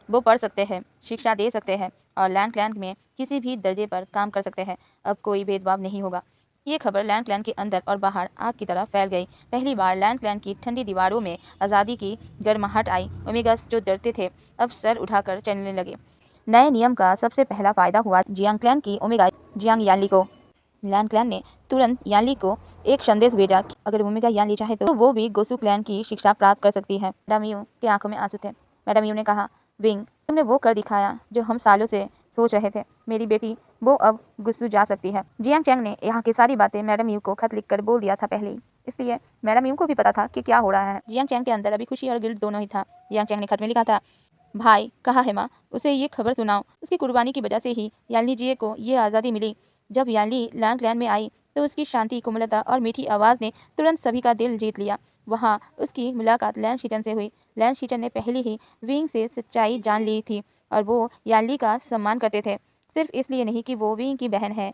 Speaker 1: वो पढ़ सकते हैं, शिक्षा दे सकते हैं और लैंड क्लैन में किसी भी दर्जे पर काम कर सकते हैं। अब कोई भेदभाव नहीं होगा। ये खबर लैंड क्लैन के अंदर और बाहर आग की तरह फैल गई। पहली बार लैंड क्लैन की ठंडी दीवारों में आज़ादी की गर्माहट आई। ओमेगास जो डरते थे अब सर उठाकर चलने लगे। नए नियम का सबसे पहला फायदा हुआ जियांग क्लैन की ओमेगा जियांग याली को। लैंड क्लैन ने तुरंत याली को एक संदेश भेजा कि अगर ओमेगा याली चाहे तो वो भी गोसु क्लैन की शिक्षा प्राप्त कर सकती है। मैडम यू की आंखों में आंसू थे। मैडम यू ने कहा, विंग, तुमने वो कर दिखाया जो हम सालों से सोच रहे थे। मेरी बेटी वो अब गुस्सू जा सकती है। जियांग चैंग ने यहाँ की सारी बातें मैडम यू को खत लिखकर बोल दिया था पहले ही, इसलिए मैडम यू को भी पता था कि क्या हो रहा है। जियांग चैंग के अंदर अभी खुशी और गिल्ट दोनों ही था। जियांग चैंग ने खत में लिखा था, भाई कहा है माँ, उसे ये खबर सुनाओ। उसकी कुर्बानी की वजह से ही याली जी को ये आज़ादी मिली। जब याली लैंड क्लैन में आई तो उसकी शांति, कोमलता और मीठी आवाज़ ने तुरंत सभी का दिल जीत लिया। वहाँ उसकी मुलाकात लैंड शीटन से हुई। लैंड शीटन ने पहले ही विंग से सच्चाई जान ली थी और वो याली का सम्मान करते थे। सिर्फ इसलिए नहीं कि वो विंग की बहन है,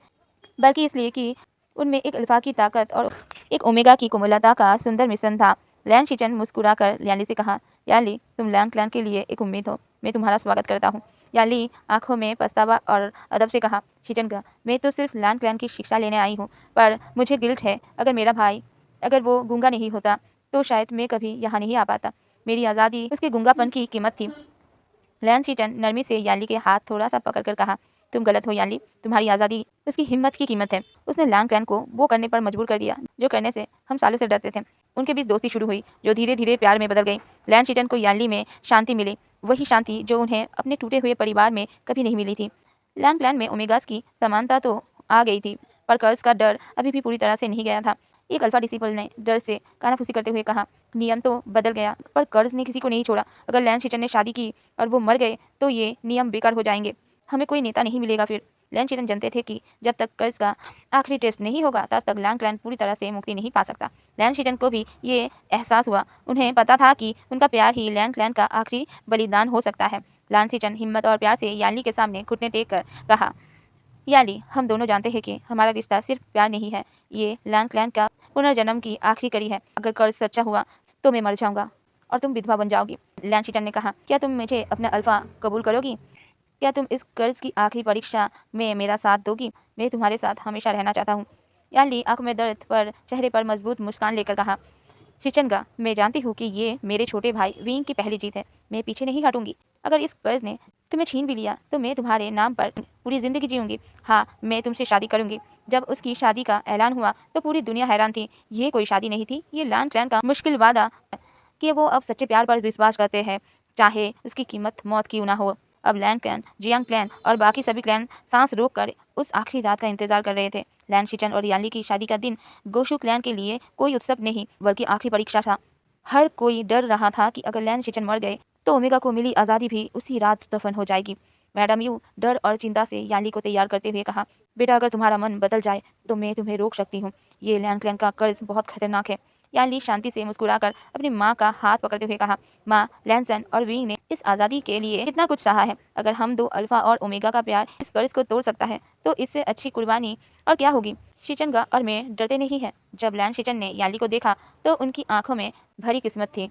Speaker 1: बल्कि इसलिए कि उनमें एक अल्फा की ताकत और एक ओमेगा की कोमलता का सुंदर मिश्रण था। लैंड शीटन मुस्कुराकर याली से कहा, याली, तुम लैंड क्लैन के लिए एक उम्मीद हो। मैं तुम्हारा स्वागत करता हूँ। याली आंखों में पछतावा और अदब से कहा, शीटन का, मैं तो सिर्फ लैंड क्लैन की शिक्षा लेने आई हूँ, पर मुझे गिल्ट है। अगर मेरा भाई, अगर वो गूंगा नहीं होता तो शायद मैं कभी यहाँ नहीं आ पाता। मेरी आज़ादी उसके गूंगापन की कीमत थी। लैंड शीटन नरमी से याली के हाथ थोड़ा सा पकड़कर कहा, तुम गलत हो याली, तुम्हारी आज़ादी उसकी हिम्मत की कीमत है। उसने लैंड क्लैन को वो करने पर मजबूर कर दिया जो करने से हम सालों से डरते थे। उनके बीच दोस्ती शुरू हुई जो धीरे धीरे प्यार में बदल गई। लैंड शीटन को याली में शांति मिली, वही शांति जो उन्हें अपने टूटे हुए परिवार में कभी नहीं मिली थी। लैंड क्लैन में ओमेगास की समानता तो आ गई थी, पर कर्ज का डर अभी भी पूरी तरह से नहीं गया था। एक अल्फा डिसिपल ने डर से कानाफूसी करते हुए कहा, नियम तो बदल गया पर कर्ज ने किसी को नहीं छोड़ा। अगर लैंड शीटन ने शादी की और वो मर गए तो ये नियम बेकार हो जाएंगे। हमें कोई नेता नहीं मिलेगा फिर। लैंड शीटन जानते थे कि जब तक कर्ज का आखिरी टेस्ट नहीं होगा तब तक लैंड क्लैन पूरी तरह से मुक्ति नहीं पा सकता। लैंड शीटन को भी ये एहसास हुआ। उन्हें पता था कि उनका प्यार ही लैंड क्लैन का आखिरी बलिदान हो सकता है। लैंड शीटन हिम्मत और प्यार से याली के सामने घुटने टेक कर कहा, याली, हम दोनों जानते हैं कि हमारा रिश्ता सिर्फ प्यार नहीं है, ये लैंड क्लैन का पुनर्जन्म की आखिरी कड़ी है। अगर कर्ज सच्चा हुआ तो मैं मर जाऊंगा और तुम विधवा बन जाओगी। लैंड शीटन ने कहा, क्या तुम मुझे अपना अल्फा कबूल करोगी? क्या तुम इस कर्ज की आखिरी परीक्षा में मेरा साथ दोगी? मैं तुम्हारे साथ हमेशा रहना चाहता हूँ। याली आंखों में दर्द पर चेहरे पर मजबूत मुस्कान लेकर कहा, शिचनगा, मैं जानती हूँ कि ये मेरे छोटे भाई विंग की पहली जीत है। मैं पीछे नहीं हटूंगी। अगर इस कर्ज ने तुम्हें छीन भी लिया तो मैं तुम्हारे नाम पर पूरी जिंदगी जीऊंगी। हाँ, मैं तुमसे शादी करूंगी। जब उसकी शादी का ऐलान हुआ तो पूरी दुनिया हैरान थी। ये कोई शादी नहीं थी, ये लैंड क्लैन का मुश्किल वादा कि वो अब सच्चे प्यार पर विश्वास करते हैं, चाहे उसकी कीमत मौत क्यों ना हो। अब लैंड क्लैन, जियांग क्लैन और बाकी सभी क्लैन सांस रोक कर उस आखिरी रात का इंतजार कर रहे थे। लैंड शीचन और याली की शादी का दिन गोशु क्लैन के लिए कोई उत्सव नहीं बल्कि आखिरी परीक्षा था। हर कोई डर रहा था कि अगर लैंड शीचन मर गए तो ओमेगा को मिली आज़ादी भी उसी रात दफन हो जाएगी। मैडम यू डर और चिंता से याली को तैयार करते हुए कहा, बेटा, अगर तुम्हारा मन बदल जाए तो मैं तुम्हें रोक सकती हूँ। ये लैंड क्लैन का कर्ज बहुत खतरनाक है। याली शांति से मुस्कुराकर अपनी माँ का हाथ पकड़ते हुए कहा, माँ, लैंसन और विंग ने इस आज़ादी के लिए कितना कुछ सहा है। अगर हम दो अल्फा और ओमेगा का प्यार इस कर्ज को तोड़ सकता है तो इससे अच्छी कुर्बानी और क्या होगी। शिचनगा और मैं डरते नहीं है। जब लैंड शिचन ने याली को देखा तो उनकी आंखों में भरी किस्मत थी।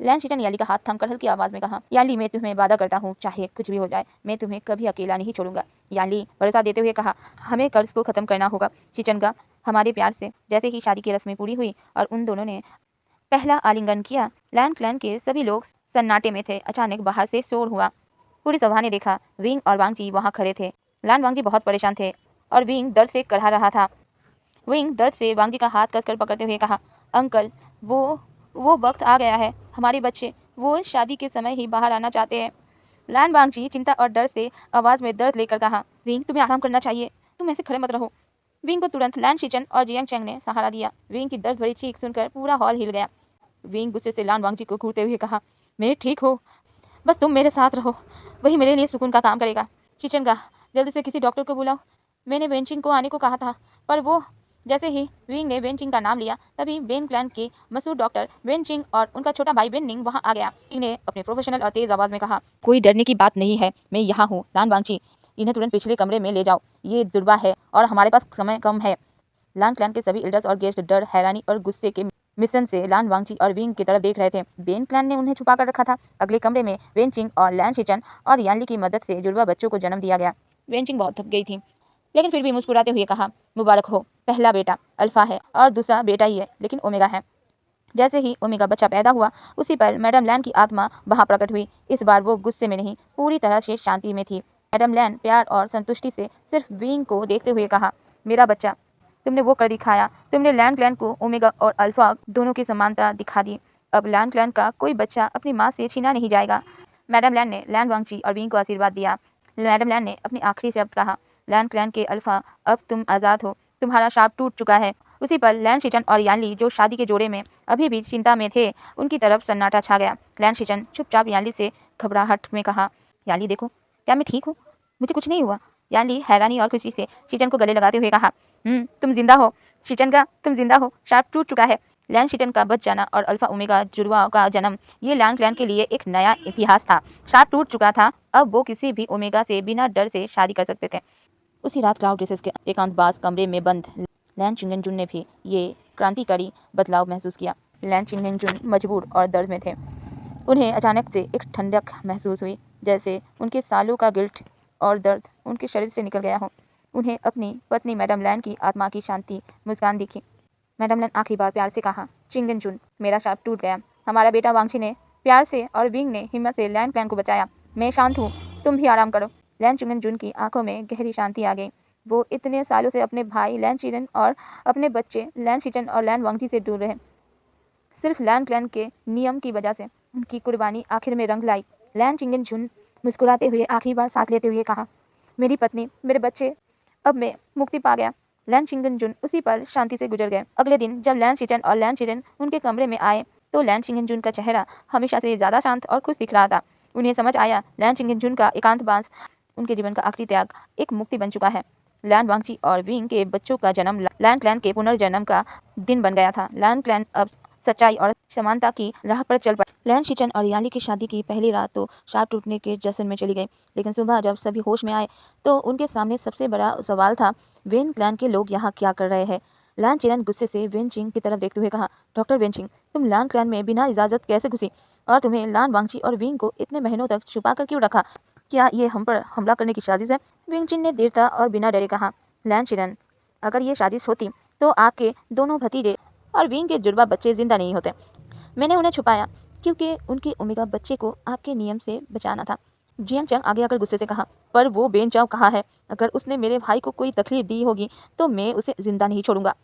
Speaker 1: लैंड शीटन याली का हाथ थमकर हल्की आवाज में कहा, याली, मैं तुम्हें वादा करता हूँ, चाहे कुछ भी हो जाए मैं तुम्हें कभी अकेला नहीं छोड़ूंगा। याली भरोसा देते हुए कहा, हमें कर्ज को खत्म करना होगा शिचनगा। हमारे प्यार से जैसे ही शादी की रस्में पूरी हुई और उन दोनों ने पहला आलिंगन किया, लैंड क्लैन के सभी लोग सन्नाटे में थे। अचानक बाहर से शोर हुआ। पूरी सभा ने देखा, विंग और वांगजी वहां खड़े थे। लैंड वांगजी बहुत परेशान थे और विंग दर्द से कढ़ा रहा था। विंग दर्द से वांगजी का हाथ कसकर पकड़ते हुए कहा, अंकल, वो वक्त आ गया है। हमारे बच्चे वो शादी के समय ही बाहर आना चाहते हैं। लैंड वांगजी चिंता और डर से आवाज में दर्द लेकर कहा, विंग, तुम्हें आराम करना चाहिए, तुम ऐसे खड़े मत रहो। विंग को तुरंत लैंड शिचन और जियांग चैंग ने सहारा दिया। विंग की दर्द भरी चीख सुनकर पूरा हॉल हिल गया। विंग गुस्से से लैंड वांगजी को घूरते हुए कहा, मैं ठीक हो, बस तुम मेरे साथ रहो, वही मेरे लिए सुकून का काम करेगा। शिचनगा, जल्दी से किसी डॉक्टर को बुलाओ। मैंने वेंचिंग को आने को कहा था, पर वो जैसे ही विंग ने वेंचिंग का नाम लिया तभी बेन क्लैन के मशहूर डॉक्टर वेंचिंग और उनका छोटा भाई बेननिंग वहां आ गया। इन्हें अपने प्रोफेशनल और तेज आवाज में कहा, कोई डरने की बात नहीं है, मैं यहाँ हूँ। लान वांगची, इन्हें तुरंत पिछले कमरे में ले जाओ, ये जुर्बा है और हमारे पास समय कम है। लान क्लैन के सभी एल्डर्स और गेस्ट डर, हैरानी और गुस्से के मिशन से लान वांगची और विंग की तरफ देख रहे थे। वेन क्लैन ने उन्हें छुपा कर रखा था। अगले कमरे में वेन चिंग और लैन शिचन और यानली की मदद से जुड़वा बच्चों को जन्म दिया गया। वेन चिंग बहुत थक गई थी, लेकिन फिर भी मुस्कुराते हुए कहा, मुबारक हो, पहला बेटा अल्फा है और दूसरा बेटा ही है, लेकिन ओमेगा है। जैसे ही ओमेगा बच्चा पैदा हुआ, उसी पर मैडम लैन की आत्मा वहां प्रकट हुई। इस बार वो गुस्से में नहीं, पूरी तरह से शांति में थी। मैडम लैन प्यार और संतुष्टि से सिर्फ विंग को देखते हुए कहा, मेरा बच्चा, तुमने वो कर दिखाया। तुमने लैन क्लैन को ओमेगा और अल्फा दोनों की समानता दिखा दी। अब लैन क्लैन का कोई बच्चा अपनी माँ से छीना नहीं जाएगा। मैडम लैन ने लैन वांगची और विंग को आशीर्वाद दिया। मैडम लैन ने अपनी आखिरी शब्द कहा, लैन क्लैन के अल्फा, अब तुम आज़ाद हो, तुम्हारा शाप टूट चुका है। उसी पर लैन शिचन और यानली, जो शादी के जोड़े में अभी भी चिंता में थे, उनकी तरफ सन्नाटा छा गया। लैन शिचन चुपचाप यानली से घबराहट में कहा, यानली देखो, क्या मैं ठीक हूँ? मुझे कुछ नहीं हुआ। यानली हैरानी और खुशी से शिचन को गले लगाते हुए कहा, तुम जिंदा हो शिचन का, तुम जिंदा हो, शाप टूट चुका है। लैन शिचन का बच जाना और अल्फा ओमेगा जुड़वा का जन्म, ये लैन क्लैन के लिए एक नया इतिहास था। शाप टूट चुका था, अब वो किसी भी ओमेगा से बिना डर से शादी कर सकते थे। उसी रात क्लाउड रेसेस के एकांतवास कमरे में बंद लैन चिंगनजुन ने भी ये क्रांतिकारी बदलाव महसूस किया। लैन चिंगनजुन मजबूर और दर्द में थे। उन्हें अचानक से एक ठंडक महसूस हुई, जैसे उनके सालों का गिल्ट और दर्द उनके शरीर से निकल गया हो। उन्हें अपनी पत्नी मैडम लैन की आत्मा की शांति मुस्कान दिखी। मैडम लैन आखिरी बार प्यार से कहा, चिंगनजुन, मेरा शाप टूट गया। हमारा बेटा वांगची ने प्यार से और विंग ने हिम्मत से लैन क्लैन को बचाया। मैं शांत हूँ, तुम भी आराम करो। लैन चिंगनजुन की आंखों में गहरी शांति आ गई। वो इतने सालों से अपने भाई लैन शिचन और अपने बच्चे लैन शिचन और लैन वांगची से दूर रहे। सिर्फ लैन क्लैन के नियम की वजह से उनकी कुर्बानी आखिर में रंग लाई। लैन चिंगनजुन मुस्कुराते हुए आखिरी बार सांस लेते हुए कहा, मेरी पत्नी, मेरे बच्चे, अब मैं मुक्ति पा गया। लैन चिंगनजुन उसी पर शांति से गुजर गए। अगले दिन जब लैन शिचन और लैन शिचन उनके कमरे में आए, तो लैन चिंगनजुन का चेहरा हमेशा से ज्यादा शांत और खुश दिख रहा था। उन्हें समझ आया, लैन चिंगनजुन का एकांतवास, उनके जीवन का आखिरी त्याग, एक मुक्ति बन चुका है। लैन वांगची और विंग के बच्चों का जन्म लैन क्लैन के पुनर्जन्म का दिन बन गया था। लैन क्लैन अब सच्चाई और समानता की राह पर चल पड़ा। लैन शिचन और याली की शादी की पहली रात तो शाप टूटने के जश्न में चली गई, लेकिन सुबह जब सभी होश में आए, तो उनके सामने सबसे बड़ा सवाल था, वेन क्लैन के लोग यहाँ क्या कर रहे हैं? लैन चिरन गुस्से से वेन चिंग की तरफ देखते हुए कहा, डॉक्टर वेन चिंग, तुम लैन क्लैन में बिना इजाजत कैसे घुसी? और तुम्हें लान वांगची और विंग को इतने महीनों तक छुपा कर क्यों रखा? क्या ये हम पर हमला करने की साजिश है? विंग चिन ने देरता और बिना डरे कहा, लैन चिरन, अगर ये साजिश होती तो आपके दोनों भतीजे और विंग के जुड़वा बच्चे जिंदा नहीं होते। मैंने उन्हें छुपाया क्योंकि उनके ओमेगा बच्चे को आपके नियम से बचाना था। जियांग चैंग आगे आकर गुस्से से कहा, पर वो बेन चाओ कहाँ है? अगर उसने मेरे भाई को कोई तकलीफ दी होगी तो मैं उसे जिंदा नहीं छोड़ूंगा।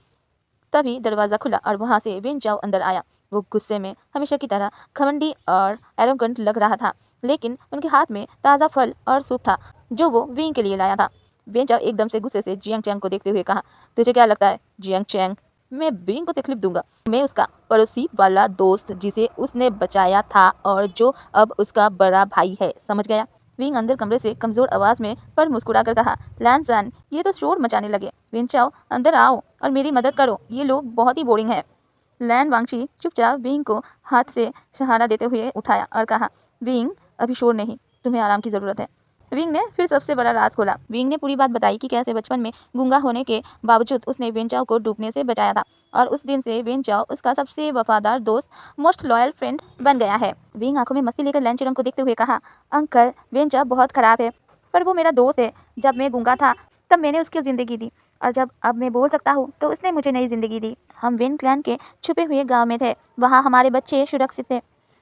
Speaker 1: तभी दरवाजा खुला और वहां से बेन चाओ अंदर आया। वो गुस्से में हमेशा की तरह घमंडी और एरोगेंट लग रहा था, लेकिन उनके हाथ में ताज़ा फल और सूप था जो वो विंग के लिए लाया था। बेन चाओ एकदम से गुस्से से जियांग चैंग को देखते हुए कहा, तुझे क्या लगता है जियांग चैंग, मैं विंग को तकलीफ दूंगा? मैं उसका पड़ोसी वाला दोस्त जिसे उसने बचाया था और जो अब उसका बड़ा भाई है, समझ गया? विंग अंदर कमरे से कमजोर आवाज में पर मुस्कुरा कर कहा, लैन, ये तो शोर मचाने लगे। विन चाओ, अंदर आओ और मेरी मदद करो, ये लोग बहुत ही बोरिंग है। लैन वांगची चुपचाप विंग को हाथ से सहारा देते हुए उठाया और कहा, विंग, अभी शोर नहीं, तुम्हें आराम की जरूरत है। विंग ने फिर सबसे बड़ा राज खोला। विंग ने पूरी बात बताई कि कैसे बचपन में गूंगा होने के बावजूद उसने वेन चाओ को डूबने से बचाया था, और उस दिन से वेन चाओ उसका सबसे वफादार दोस्त, मोस्ट लॉयल फ्रेंड बन गया है। विंग आंखों में मस्ती लेकर लैन चिरंग को देखते हुए कहा, अंकल, वेन चाओ बहुत खराब है, पर वो मेरा दोस्त है। जब मैं गूंगा था तब मैंने उसकी जिंदगी दी, और जब अब मैं बोल सकता हूँ तो उसने मुझे नई जिंदगी दी। हम वेन क्लैन के छुपे हुए गांव में थे, वहाँ हमारे बच्चे सुरक्षित थे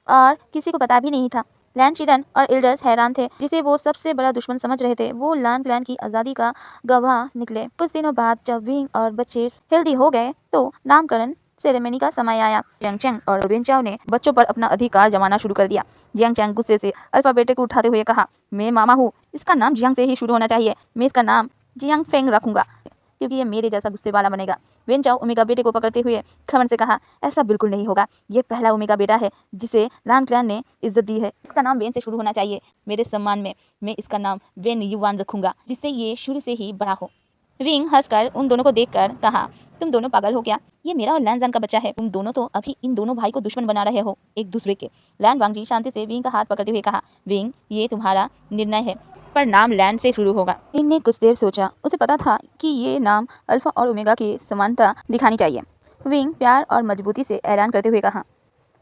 Speaker 1: और किसी को पता भी नहीं था। लैन चिरन और इल्डर्स हैरान थे, जिसे वो सबसे बड़ा दुश्मन समझ रहे थे। वो लान क्लैन की आज़ादी का गवाह निकले। कुछ दिनों बाद जब विंग और बच्चे हेल्दी हो गए तो नामकरण सेरेमनी का समय आया। जियांग चैंग और वेन चाओ ने बच्चों पर अपना अधिकार जमाना शुरू कर दिया। जियांग चैंग गुस्से से अल्फा बेटे को उठाते हुए कहा, मैं मामा हूँ, इसका नाम जियांग से ही शुरू होना चाहिए। मैं इसका नाम जियांग फेंग रखूंगा क्योंकि ये मेरे जैसा गुस्से वाला बनेगा। वेन चाओ ओमेगा बेटे को पकड़ते हुए घमंड से कहा, ऐसा बिल्कुल नहीं होगा, ये पहला ओमेगा बेटा है जिसे लान क्लैन ने इज्जत दी है। इसका नाम वेन से शुरू होना चाहिए। मेरे सम्मान में मैं इसका नाम वेन युवान रखूंगा, जिससे ये शुरू से ही बड़ा हो। विंग हंसकर उन दोनों को देखकर कहा, तुम दोनों पागल हो क्या? ये मेरा और लैन का बच्चा है। तुम दोनों तो अभी इन दोनों भाई को दुश्मन बना रहे हो एक दूसरे के। लैन वांगजी शांति से विंग का हाथ पकड़ते हुए कहा, विंग, ये तुम्हारा निर्णय है, पर नाम लैन से शुरू होगा। विंग ने कुछ देर सोचा। उसे पता था कि ये नाम अल्फा और ओमेगा की समानता दिखानी चाहिए। विंग प्यार और मजबूती से ऐलान करते हुए कहा,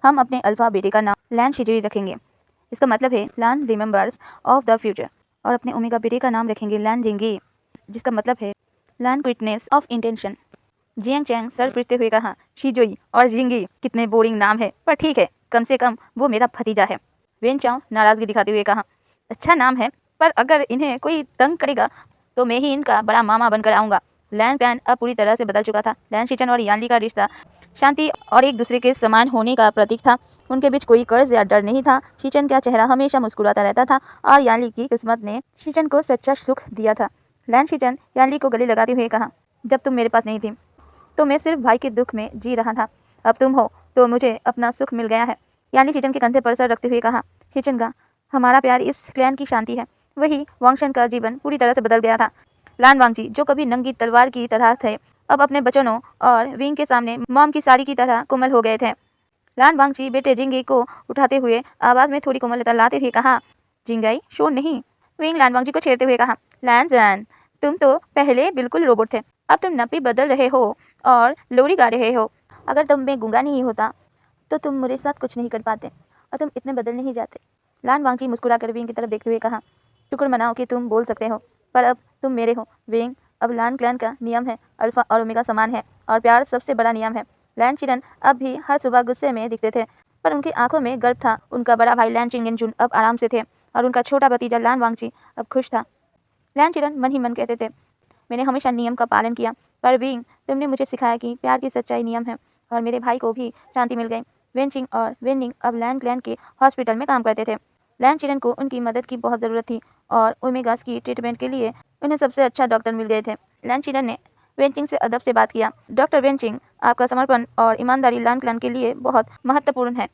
Speaker 1: हम अपने अल्फा बेटे का नाम लैन शिजरी रखेंगे। इसका मतलब है लैन रिमेम्बर्स ऑफ द फ्यूचर। और अपने ओमेगा बेटे का नाम रखेंगे लैन जिंगी, जिसका मतलब है Lan quietness of intention. Jiang Cheng सर पीटते हुए कहा, शिजोई और जिंगी कितने बोरिंग नाम है, पर ठीक है, कम से कम वो मेरा भतीजा है। वेन चाओ नाराजगी दिखाते हुए कहा, अच्छा नाम है, पर अगर इन्हें कोई तंग करेगा तो मैं ही इनका बड़ा मामा बनकर आऊंगा। लैन क्लैन अब पूरी तरह से बदल चुका था। लैन शिचन और यानली का रिश्ता शांति और एक दूसरे के समान होने का प्रतीक था। उनके बीच कोई कर्ज या डर नहीं था। शिचन का चेहरा हमेशा मुस्कुराता रहता था और यानली की किस्मत ने शिचन को सच्चा सुख दिया था। लैन शिचन यानली को गले लगाते हुए कहा, जब तुम मेरे पास नहीं थी तो मैं सिर्फ भाई के दुख में जी रहा था, अब तुम हो तो मुझे अपना सुख मिल गया है। यानी शिचन के कंधे पर सर रखते हुए कहा, शिचन का हमारा प्यार इस क्लैन की शांति है। वही वांगशन का जीवन पूरी तरह से बदल गया था। लान वांगजी जो कभी नंगी तलवार की तरह थे, अब अपने बचनों और विंग के सामने मॉम की साड़ी की तरह कोमल हो गए थे। लान वांगजी बेटे जिंगी को उठाते हुए आवाज में थोड़ी कोमलता लाते हुए कहा, जिंगाई शोर नहीं। विंग लान वांगजी को छेड़ते हुए कहा, लैन जैन तुम तो पहले बिल्कुल रोबोट थे, अब तुम नपी बदल रहे हो और लोरी गा रहे हो। अगर तुम में गूंगा नहीं होता तो तुम मेरे साथ कुछ नहीं कर पाते और तुम इतने बदल नहीं जाते। लान वांगजी मुस्कुराकर विंग की तरफ देखते हुए कहा, शुक्र मनाओ कि तुम बोल सकते हो, पर अब तुम मेरे हो। विंग अब लान क्लैन का नियम है, अल्फा और ओमेगा समान है और प्यार सबसे बड़ा नियम है। लैन चिरन अब भी हर सुबह गुस्से में दिखते थे, पर उनकी आंखों में गर्व था। उनका बड़ा भाई लैन चिंगेनजुन अब आराम से थे और उनका छोटा भतीजा लान वांगजी अब खुश था। लैन चिरन मन ही मन कहते थे, मैंने हमेशा नियम का पालन किया, पर विंग तुमने मुझे सिखाया कि प्यार की सच्चाई नियम है और मेरे भाई को भी शांति मिल गई। वेनचिंग और वेनिंग अब लैन क्लैन के हॉस्पिटल में काम करते थे। लैन चिरन को उनकी मदद की बहुत ज़रूरत थी और ओमेगास की ट्रीटमेंट के लिए उन्हें सबसे अच्छा डॉक्टर मिल गए थे। लैन चिरन ने वेनचिंग से अदब से बात किया, डॉक्टर वेनचिंग आपका समर्पण और ईमानदारी लैन क्लैन के लिए बहुत महत्वपूर्ण है।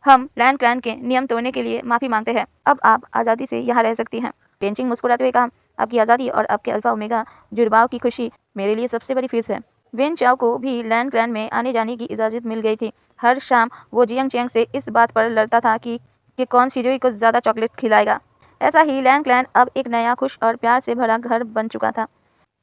Speaker 1: हम लैन क्लैन के नियम तोड़ने के लिए माफ़ी मांगते हैं, अब आप आज़ादी से यहाँ रह सकती हैं। वेनचिंग मुस्कुराते हुए कहा, आपकी आज़ादी और आपके अल्फा ओमेगा जुड़वाव की खुशी मेरे लिए सबसे बड़ी फीस है। वेन चाओ को भी लैन क्लैन में आने जाने की इजाज़त मिल गई थी। हर शाम वो जियांग चैंग से इस बात पर लड़ता था कि कौन शिजोई को ज़्यादा चॉकलेट खिलाएगा। ऐसा ही लैन क्लैन अब एक नया खुश और प्यार से भरा घर बन चुका था,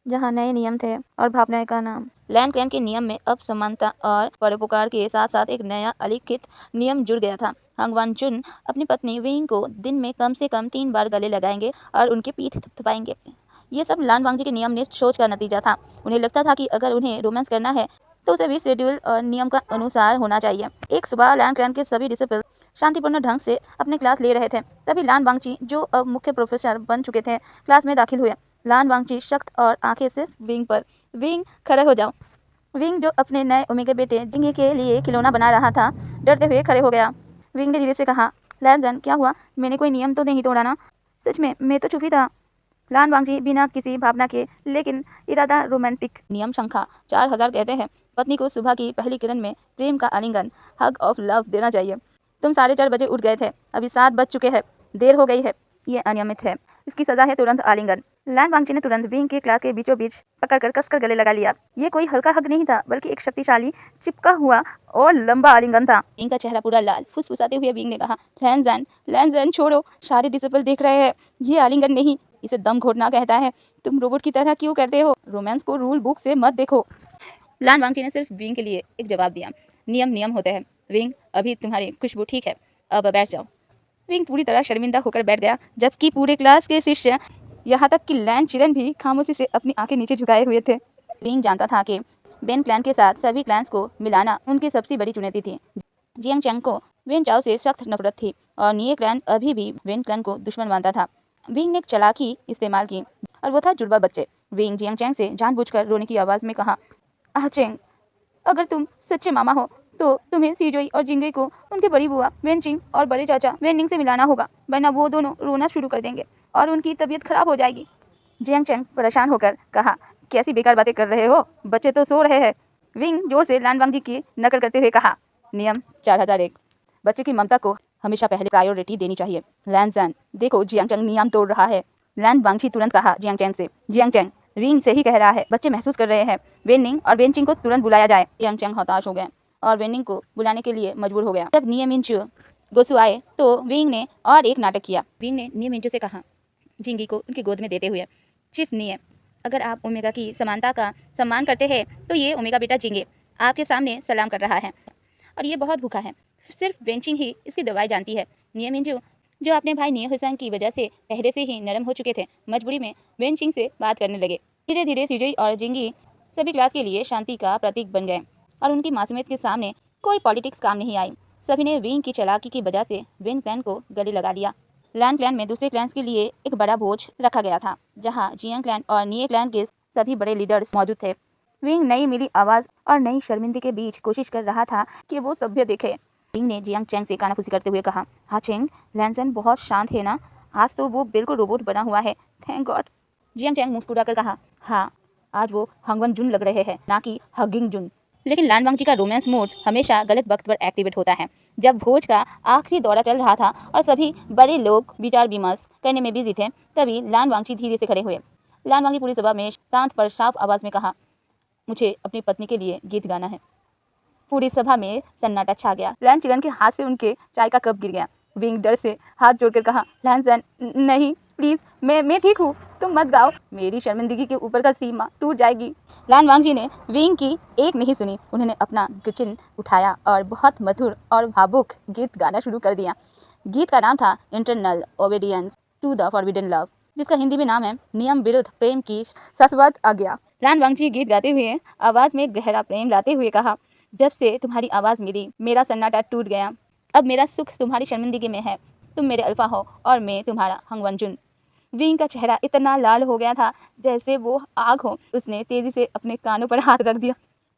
Speaker 1: जहाँ नए नियम थे और भावनाएं का नाम। लैन क्लैन के नियम में अब समानता और परोपकार के साथ साथ एक नया अलिखित नियम जुड़ गया था। हंगवान चुन अपनी पत्नी विंग को दिन में कम से कम 3 बार गले लगाएंगे और उनके पीठ थपथपाएंगे। ये सब लान वांगजी के नियम निष्ठ सोच का नतीजा था। उन्हें लगता था कि अगर उन्हें रोमांस करना है तो उसे भी शेड्यूल और नियम का अनुसार होना चाहिए। एक सुबह लैन क्लैन के सभी डिसिपल शांतिपूर्ण ढंग से अपने क्लास ले रहे थे, तभी लान वांगजी जो अब मुख्य प्रोफेसर बन चुके थे क्लास में दाखिल हुए। लान वांगजी सख्त और आंखें सिर्फ विंग पर। विंग खड़े हो जाओ। विंग जो अपने नए ओमेगा बेटे जिंगी के लिए खिलौना बना रहा था, डरते हुए खड़े हो गया। विंग ने धीरे से कहा, लैन क्या हुआ, मैंने कोई नियम तो नहीं तोड़ा ना? सच में मैं तो चुप ही था। लान वांगजी बिना किसी भावना के लेकिन इरादा रोमांटिक। नियम संख्या 4000 कहते हैं, पत्नी को सुबह की पहली किरण में प्रेम का आलिंगन हग ऑफ लव देना चाहिए। तुम 4:30 बजे उठ गए थे, अभी 7 बज चुके हैं, देर हो गई है, ये अनियमित है, इसकी सजा है तुरंत आलिंगन। लैन वांगजी ने तुरंत विंग के क्लास के बीचों बीच पकड़कर कसकर गले लगा लिया। ये कोई हल्का हग नहीं था, बल्कि एक शक्तिशाली चिपका हुआ और लंबा आलिंगन था। विंग का चेहरा पूरा लाल। फुसफुसाते हुए विंग ने कहा, लैन जैन छोड़ो, सारे डिसिपल देख रहे हैं, ये आलिंगन नहीं, इसे दम घोटना कहता है। तुम रोबोट की तरह क्यों करते हो? रोमांस को रूल बुक से मत देखो। लान वांगजी ने सिर्फ विंग के लिए एक जवाब दिया, नियम नियम होते हैं। विंग अभी तुम्हारी खुशबू ठीक है, अब बैठ जाओ। विंग पूरी तरह शर्मिंदा होकर बैठ गया, जबकि पूरे क्लास के शिष्य यहाँ तक कि लैन चिरन भी खामोशी से अपनी आंखें नीचे झुकाए हुए थे। विंग जानता था कि बेन क्लैन के साथ सभी क्लैंस को मिलाना उनकी सबसे बड़ी चुनौती थी। जियांग चैंग को वेन चाओ से सख्त नफरत थी और निये क्लैन अभी भी वेन क्लैन को दुश्मन मानता था। विंग ने एक चालाकी इस्तेमाल की और वो था जुड़वा बच्चे। विंग जियांग चैंग से जानबूझकर रोने की आवाज में कहा, आह चैंग, अगर तुम सच्चे मामा हो तो तुम्हें सीजोई और जिंगई को उनके बड़ी बुआ वेनचिंग और बड़े चाचा वेनिंग से मिलाना होगा, वरना वो दोनों रोना शुरू कर देंगे और उनकी तबीयत खराब हो जाएगी। जियांग चैंग परेशान होकर कहा, कैसी बेकार बातें कर रहे हो, बच्चे तो सो रहे हैं। विंग जोर से लान वांगजी की नकल करते हुए कहा, नियम 4001, बच्चे की ममता को हमेशा पहले प्रायोरिटी देनी चाहिए। लैन जैन, देखो जियांग चैंग नियम तोड़ रहा है। लैन वांगजी तुरंत कहा जियांग चैंग से, जियांग चैंग विंग से ही कह रहा है, बच्चे महसूस कर रहे हैं। वेनिंग और वेनचिंग को तुरंत बुलाया जाए। जियांग चैंग हताश हो गए और वेनिंग को बुलाने के लिए मजबूर हो गया। जब नियमिंचु गोसु आए तो विंग ने और एक नाटक किया। विंग ने नियमिंचु से कहा, जिंगी को उनकी गोद में देते हुए, चीफ निये, अगर आप ओमेगा की समानता का सम्मान करते हैं तो ये ओमेगा बेटा जिंगे आपके सामने सलाम कर रहा है और ये बहुत भूखा है। सिर्फ बेंचिंग ही इसकी दवाई जानती है। नियम इंजू जो अपने भाई नियम हुसैन की वजह से पहले से ही नरम हो चुके थे, मजबूरी में बेंचिंग से बात करने लगे। धीरे धीरे सीजई और जिंगी सभी क्लास के लिए शांति का प्रतीक बन गए और उनकी मासूमियत के सामने कोई पॉलिटिक्स काम नहीं आई। सभी ने विंग की चालाकी की वजह से विंग क्लैन को गले लगा लिया। लैन क्लैन में दूसरे क्लैंस के लिए एक बड़ा बोझ रखा गया था, जहां जियांग क्लैन और निये क्लैन के सभी बड़े लीडर्स मौजूद थे। विंग नई मिली आवाज और नई शर्मिंदगी के बीच कोशिश कर रहा था कि वो सभ्य दिखे। विंग ने जियांग चैंग से कानाफूसी करते हुए कहा, हाँ चैंग, लैनसन बहुत शांत है ना? आज तो वो बिल्कुल रोबोट बना हुआ है, थैंक गॉड। जियांग चैंग मुस्कुराकर कहा, हाँ, आज वो हंगवन जुन लग रहे हैं, ना कि हगिंग जुन। लेकिन लान वांगजी का रोमांस मोड हमेशा गलत वक्त पर एक्टिवेट होता है। जब भोज का आखिरी दौरा चल रहा था और सभी बड़े लोग विचार विमर्श करने में बिजी थे, तभी लान वांगजी धीरे से खड़े हुए। लान वांगजी पूरी सभा में शांत पर साफ आवाज में कहा, मुझे अपनी पत्नी के लिए गीत गाना है। पूरी सभा में सन्नाटा छा गया। लैन चिरन के हाथ से उनके चाय का कप गिर गया। विंग डर से हाथ जोड़कर कहा, लैन नहीं प्लीज, मैं ठीक हूँ, तुम मत गाओ, मेरी शर्मिंदगी के ऊपर का सीमा टूट जाएगी। लान वांगजी ने विंग की एक नहीं सुनी। उन्होंने अपना गिचिन उठाया और बहुत मधुर और भावुक गीत गाना शुरू कर दिया। गीत का नाम था internal obedience to the forbidden love, जिसका हिंदी में नाम है नियम विरुद्ध प्रेम की शाश्वत आज्ञा। लान वांगजी गीत गाते हुए आवाज में गहरा प्रेम लाते हुए कहा, जब से तुम्हारी आवाज मिली मेरा सन्नाटा टूट गया। अब मेरा सुख तुम्हारी शर्मिंदगी में है। तुम मेरे अल्फा हो और मैं तुम्हारा हंगवनजुन। विंग का चेहरा इतना लाल हो गया था जैसे वो आग हो। उसने तेजी से अपने कानों पर हाथ रख दिया।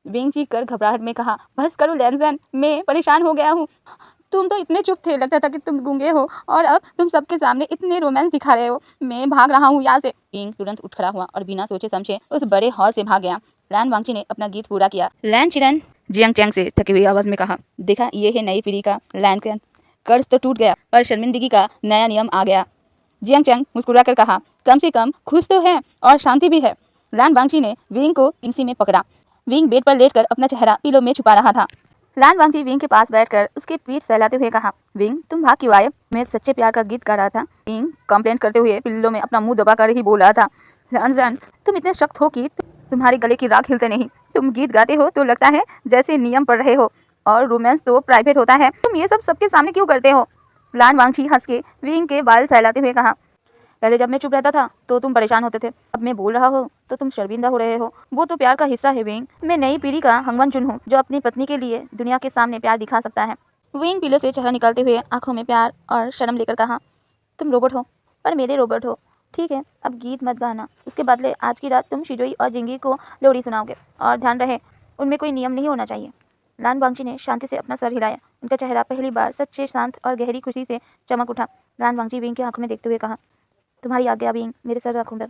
Speaker 1: विंग चीख कर घबराहट में कहा, बस करो लैनसन, मैं परेशान हो गया हूँ। तुम तो इतने चुप थे, लगता था कि तुम गूंगे हो, और अब तुम सबके सामने इतने रोमांस दिखा रहे हो। मैं भाग रहा हूँ यहाँ से। विंग तुरंत उठ खड़ा हुआ और बिना सोचे समझे उस बड़े हॉल से भाग गया। लैन वांगची ने अपना गीत पूरा किया। लैन चिरन जियांग चैंग से थकी हुई आवाज में कहा, देखा, ये है नई पीढ़ी का लैन क्लैन। कर्ज तो टूट गया पर शर्मिंदगी का नया नियम आ गया। जियांग चैंग मुस्कुराकर कहा, कम से कम खुश तो है और शांति भी है। लैन वांगची ने विंग को पिंसी में पकड़ा। विंग बेड पर लेटकर अपना चेहरा पिलो में छुपा रहा था। लैन वांगची विंग के पास बैठकर उसके पीठ सहलाते हुए कहा, विंग, तुम भाग क्यों आए? मैं सच्चे प्यार का गीत गा रहा था। विंग कंप्लेन करते हुए पिल्लो में अपना मुंह दबाकर ही बोल रहा था, लैनसन, तुम इतने सख्त हो कि तुम्हारे गले की राख हिलते नहीं। तुम गीत गाते हो तो लगता है जैसे नियम पढ़ रहे हो, और रोमांस तो प्राइवेट होता है। तुम ये सब सबके सामने क्यों करते हो? लैन वांगची हंस के विंग के बाल सहलाते हुए कहा, पहले जब मैं चुप रहता था तो तुम परेशान होते थे, अब मैं बोल रहा हूँ तो तुम शर्मिंदा हो रहे हो। वो तो प्यार का हिस्सा है विंग। मैं नई पीढ़ी का हंगवनजुन हूँ जो अपनी पत्नी के लिए दुनिया के सामने प्यार दिखा सकता है। विंग पिलो से चेहरा निकालते हुए आंखों में प्यार और शर्म लेकर कहा, तुम रोबोट हो पर मेरे रोबोट हो। ठीक है, अब गीत मत गाना। उसके बदले आज की रात तुम शिजोई और जिंगी को लोरी सुनाओगे, और ध्यान रहे उनमें कोई नियम नहीं होना चाहिए। लान वांगची ने शांति से अपना सर हिलाया। उनका चेहरा पहली बार सच्चे शांत और गहरी खुशी से चमक उठा। लान वांगची विंग की आंखों में देखते हुए कहा, तुम्हारी आज्ञा विंग, मेरे सर रखूंगा।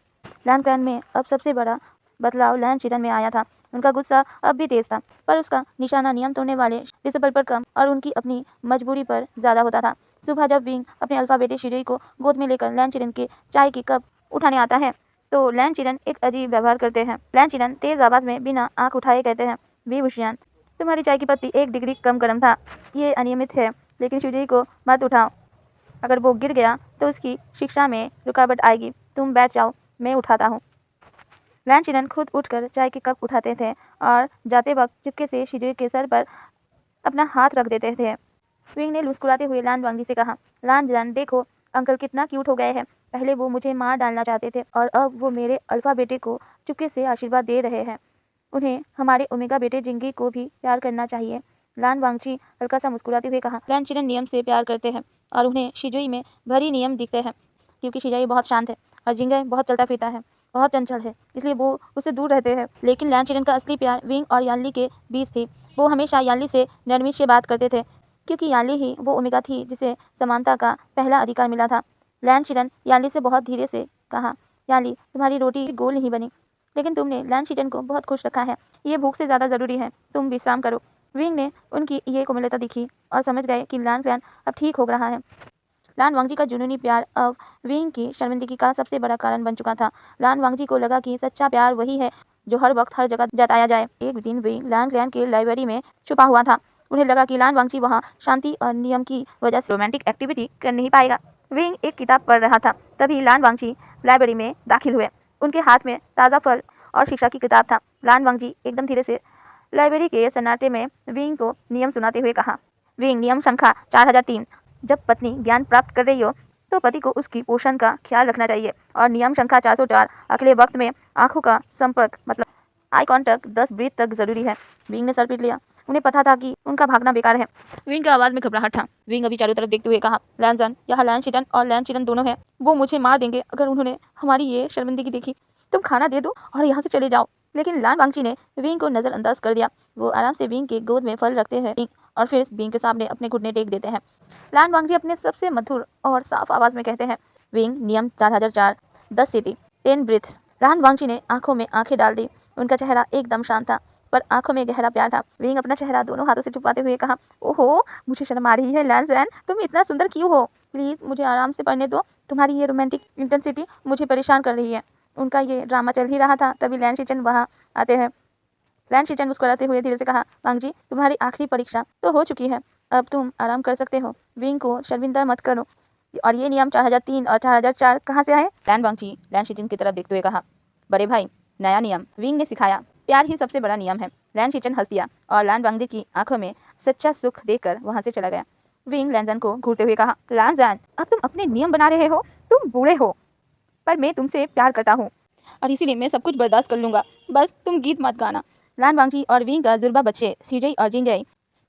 Speaker 1: लैन क्लैन में अब सबसे बड़ा बदलाव लैन चिरन में आया था। उनका गुस्सा अब भी तेज था, पर उसका निशाना नियम तोड़ने वाले डिसिपल पर कम और उनकी अपनी मजबूरी पर ज्यादा होता था। सुबह जब विंग अपने अल्फा बेटे शिजुई को गोद में लेकर लैन चिरन के चाय की कप उठाने आता है तो लैन चिरन एक अजीब व्यवहार करते हैं। लैन चिरन तेज आवाज में बिना आंख उठाए कहते हैं, वी भुशियान, तुम्हारी चाय की पत्ती 1 डिग्री कम गर्म था। ये अनियमित है, लेकिन शिजुई को मत उठाओ। अगर वो गिर गया तो उसकी शिक्षा में रुकावट आएगी। तुम बैठ जाओ, मैं उठाता हूँ। लैन चिरन खुद उठकर चाय के कप उठाते थे और जाते वक्त चुपके से शिजुई के सर पर अपना हाथ रख देते थे। विंग ने मुस्कुराते हुए लान वांगजी से कहा, लान जान, देखो अंकल कितना क्यूट हो गए हैं। पहले वो मुझे मार डालना चाहते थे और अब वो मेरे अल्फा बेटे को चुपके से आशीर्वाद दे रहे हैं। उन्हें हमारे ओमेगा बेटे जिंगी को भी प्यार करना चाहिए। लान वांगजी हल्का सा मुस्कुराते हुए कहा, लैन चिरन नियम से प्यार करते हैं और उन्हें शिजुई में भरी नियम दिखते हैं, क्योंकि शिजुई बहुत शांत है और जिंगे बहुत चलता फिरता है, बहुत चंचल है, इसलिए वो उससे दूर रहते हैं। लेकिन लैन चिरन का असली प्यार विंग और यानली के बीच थी। वो हमेशा यानली से नरमी से बात करते थे, क्योंकि यानली ही वो ओमेगा थी जिसे समानता का पहला अधिकार मिला था। लैन चिरन यानली से बहुत धीरे से कहा, यानली, तुम्हारी रोटी गोल नहीं बनी, लेकिन तुमने लैन चिरन को बहुत खुश रखा है। ये भूख से ज्यादा जरूरी है, तुम विश्राम करो। विंग ने उनकी ये कोमलता दिखी और समझ गए कि लान क्लैन अब ठीक हो रहा है। लान वांगजी का जुनूनी प्यार अब विंग की शर्मिंदगी का सबसे बड़ा कारण बन चुका था। लान वांगजी को लगा कि सच्चा प्यार वही है जो हर वक्त हर जगह जताया जाए। एक दिन विंग लान क्लैन के लाइब्रेरी में छुपा हुआ था। उन्हें लगा कि लान वांगजी वहाँ शांति और नियम की वजह से रोमांटिक एक्टिविटी कर नहीं पाएगा। विंग एक किताब पढ़ रहा था, तभी लान वांगजी लाइब्रेरी में दाखिल हुए। उनके हाथ में ताज़ा फल और शिक्षा की किताब था। लान वांगजी एकदम धीरे से
Speaker 2: लाइब्रेरी के सन्नाटे में विंग को नियम सुनाते हुए कहा। विंग, नियम संख्या 4003, जब पत्नी ज्ञान प्राप्त कर रही हो तो पति को उसकी पोषण का ख्याल रखना चाहिए। और नियम संख्या 404, अगले वक्त में आंखों का संपर्क मतलब आई कांटेक्ट 10 ब्रीथ तक जरूरी है। विंग ने सर पीट लिया। उन्हें पता था कि उनका भागना बेकार है। विंग की आवाज में घबराहट था। विंग अभी चारों तरफ देखते हुए कहा, लैंसन, यहाँ लैन शिटन और लैन चिटन दोनों हैं। वो मुझे मार देंगे अगर उन्होंने हमारी ये शर्मिंदगी देखी। तुम खाना दे दो और यहाँ से चले जाओ। लेकिन लान वांगची ने विंग को नजरअंदाज कर दिया। वो आराम से विंग के गोद में फल रखते हैं और फिर विंग के सामने अपने घुटने टेक देते हैं। लान वांगजी अपने सबसे मधुर और साफ आवाज में कहते हैं, विंग, नियम 4004, 10 सीटी, 10 ब्रीथ्स। लान वांगची ने आंखों में आंखें डाल दी। उनका चेहरा एकदम शांत था पर आंखों में गहरा प्यार था। विंग अपना चेहरा दोनों हाथों से छुपाते हुए कहा, ओहो, मुझे शर्म आ रही है लैंसन, तुम इतना सुंदर क्यों हो? प्लीज मुझे आराम से पढ़ने दो। तुम्हारी ये रोमांटिक इंटेंसिटी मुझे परेशान कर रही है। उनका ये ड्रामा चल ही रहा था तभी लैन शिचन वहां आते हैं। लैन शिचन मुस्कुराते हुए धीरे से कहा, वांगजी, तुम्हारी आखिरी परीक्षा तो हो चुकी है, अब तुम आराम कर सकते हो। विंग को शर्मिंदा मत करो। और ये नियम 4003 और 4004 कहाँ से आए? लैन वांगजी लैन शिचन की तरफ देखते हुए कहा, बड़े भाई, नया नियम विंग ने सिखाया, प्यार ही सबसे बड़ा नियम है। लैन शिचन हंस दिया और लैन वांगजी की आंखों में सच्चा सुख देखकर वहां से चला गया। विंग लैंजन को घूरते हुए कहा, लैंजन, अब तुम अपने नियम बना रहे हो। तुम बूढ़े हो पर मैं तुमसे प्यार करता हूँ और इसीलिए मैं सब कुछ बर्दाश्त कर लूंगा। बस तुम गीत मत गाना। लैन वांगजी और विंग का जुड़वा बच्चे सीजई और जिंगई